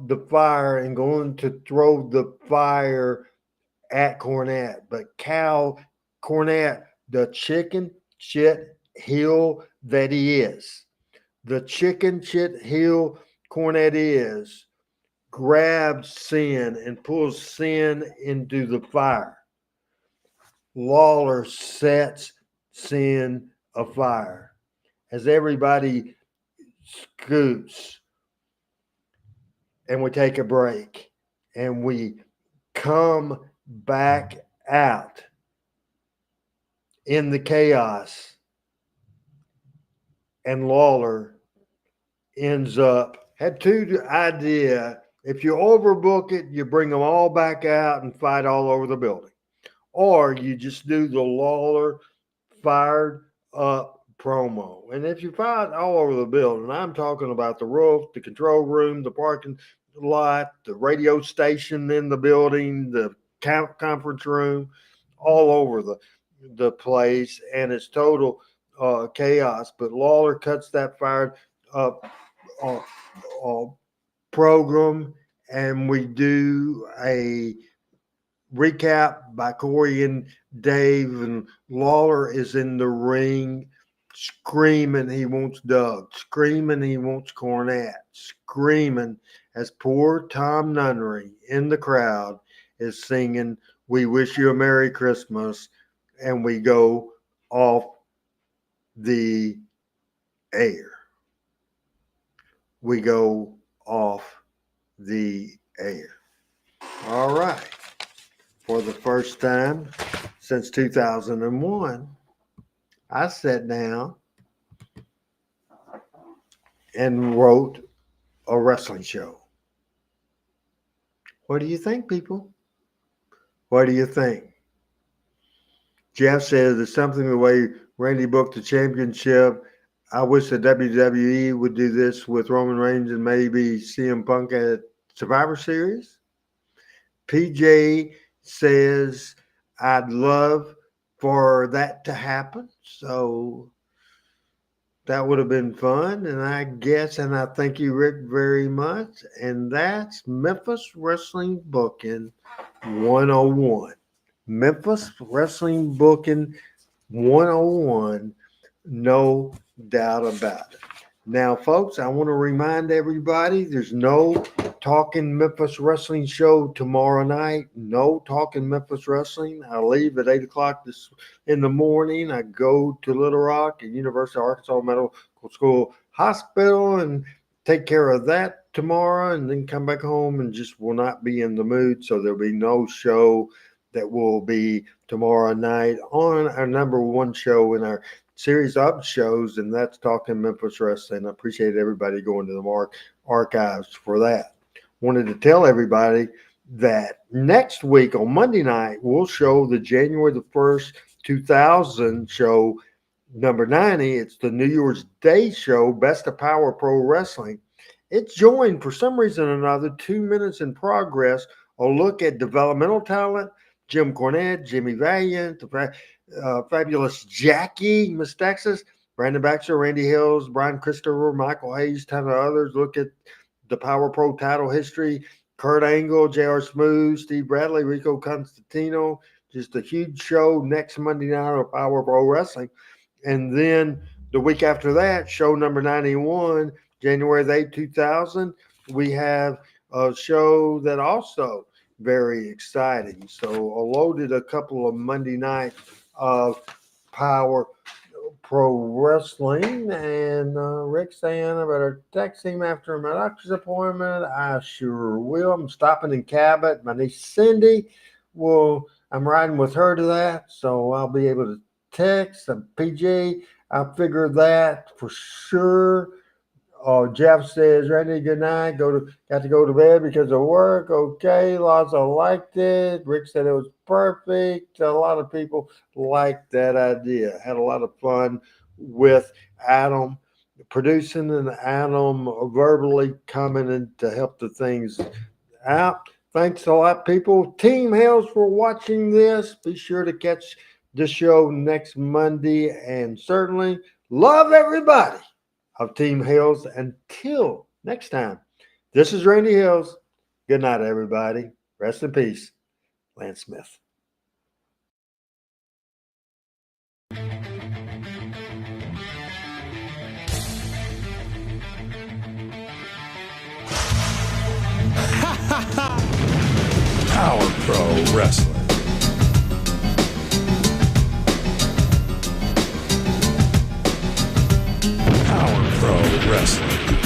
the fire and going to throw the fire at Cornette. But Cal Cornette, the chicken shit heel that he is, the chicken shit heel Cornette is, grabs Synn and pulls Synn into the fire. Lawler sets Synn afire as everybody scoots, and we take a break, and we come back out in the chaos, and Lawler ends up, had two idea. If you overbook it, you bring them all back out and fight all over the building. Or you just do the Lawler fired up promo. And if you fight all over the building, I'm talking about the roof, the control room, the parking lot, the radio station in the building, the conference room, all over the place, and it's total chaos. But Lawler cuts that fired up program, and we do a recap by Corey and Dave, and Lawler is in the ring screaming he wants Doug, screaming he wants Cornette, screaming as poor Tom Nunnery in the crowd is singing "We Wish You a Merry Christmas," and we go off the air. We go off the air. All right. For the first time since 2001, I sat down and wrote a wrestling show. What do you think, people? What do you think? Jeff says it's something the way Randy booked the championship. I wish the WWE would do this with Roman Reigns and maybe CM Punk at Survivor Series. PJ says I'd love for that to happen. So that would have been fun. And I guess, and I thank you, Rick, very much. And that's Memphis Wrestling Booking 101. Memphis Wrestling Booking 101. No doubt about it. Now, folks, I want to remind everybody there's no Talking Memphis Wrestling show tomorrow night. No Talking Memphis Wrestling. I leave at 8 o'clock in the morning. I go to Little Rock at University of Arkansas Medical School Hospital and take care of that tomorrow, and then come back home and just will not be in the mood. So there'll be no show that will be tomorrow night on our number one show in our series of shows, and that's Talking Memphis Wrestling. I appreciate everybody going to the archives for that. Wanted to tell everybody that next week on Monday night, we'll show the January the 1st, 2000 show, number 90. It's the New Year's Day show, Best of Power Pro Wrestling. It's joined, for some reason or another, 2 Minutes in Progress, a look at developmental talent, Jim Cornette, Jimmy Valiant, the fabulous Jackie, Miss Texas, Brandon Baxter, Randy Hills, Brian Christopher, Michael Hayes, ton of others. Look at the Power Pro title history, Kurt Angle, J.R. Smooth, Steve Bradley, Rico Constantino. Just a huge show next Monday night of Power Pro Wrestling. And then the week after that, show number 91, January the 8th, 2000, we have a show that also very exciting. So I loaded a couple of Monday nights of Power Pro Wrestling, and Rick saying I better text him after my doctor's appointment. I sure will. I'm stopping in Cabot. My niece Cindy, I'm riding with her to that, so I'll be able to text. PG, I figured that for sure. Jeff says, Randy, good night. Got to go to bed because of work. Okay, lots of liked it. Rick said it was perfect. A lot of people liked that idea. Had a lot of fun with Adam producing and Adam verbally coming in to help the things out. Thanks a lot, people. Team Hails for watching this. Be sure to catch the show next Monday, and certainly love everybody of Team Hills. Until next time, this is Randy Hills. Good night, everybody. Rest in peace. Lance Smith. Ha! Power Pro Wrestling. Power Pro Wrestling.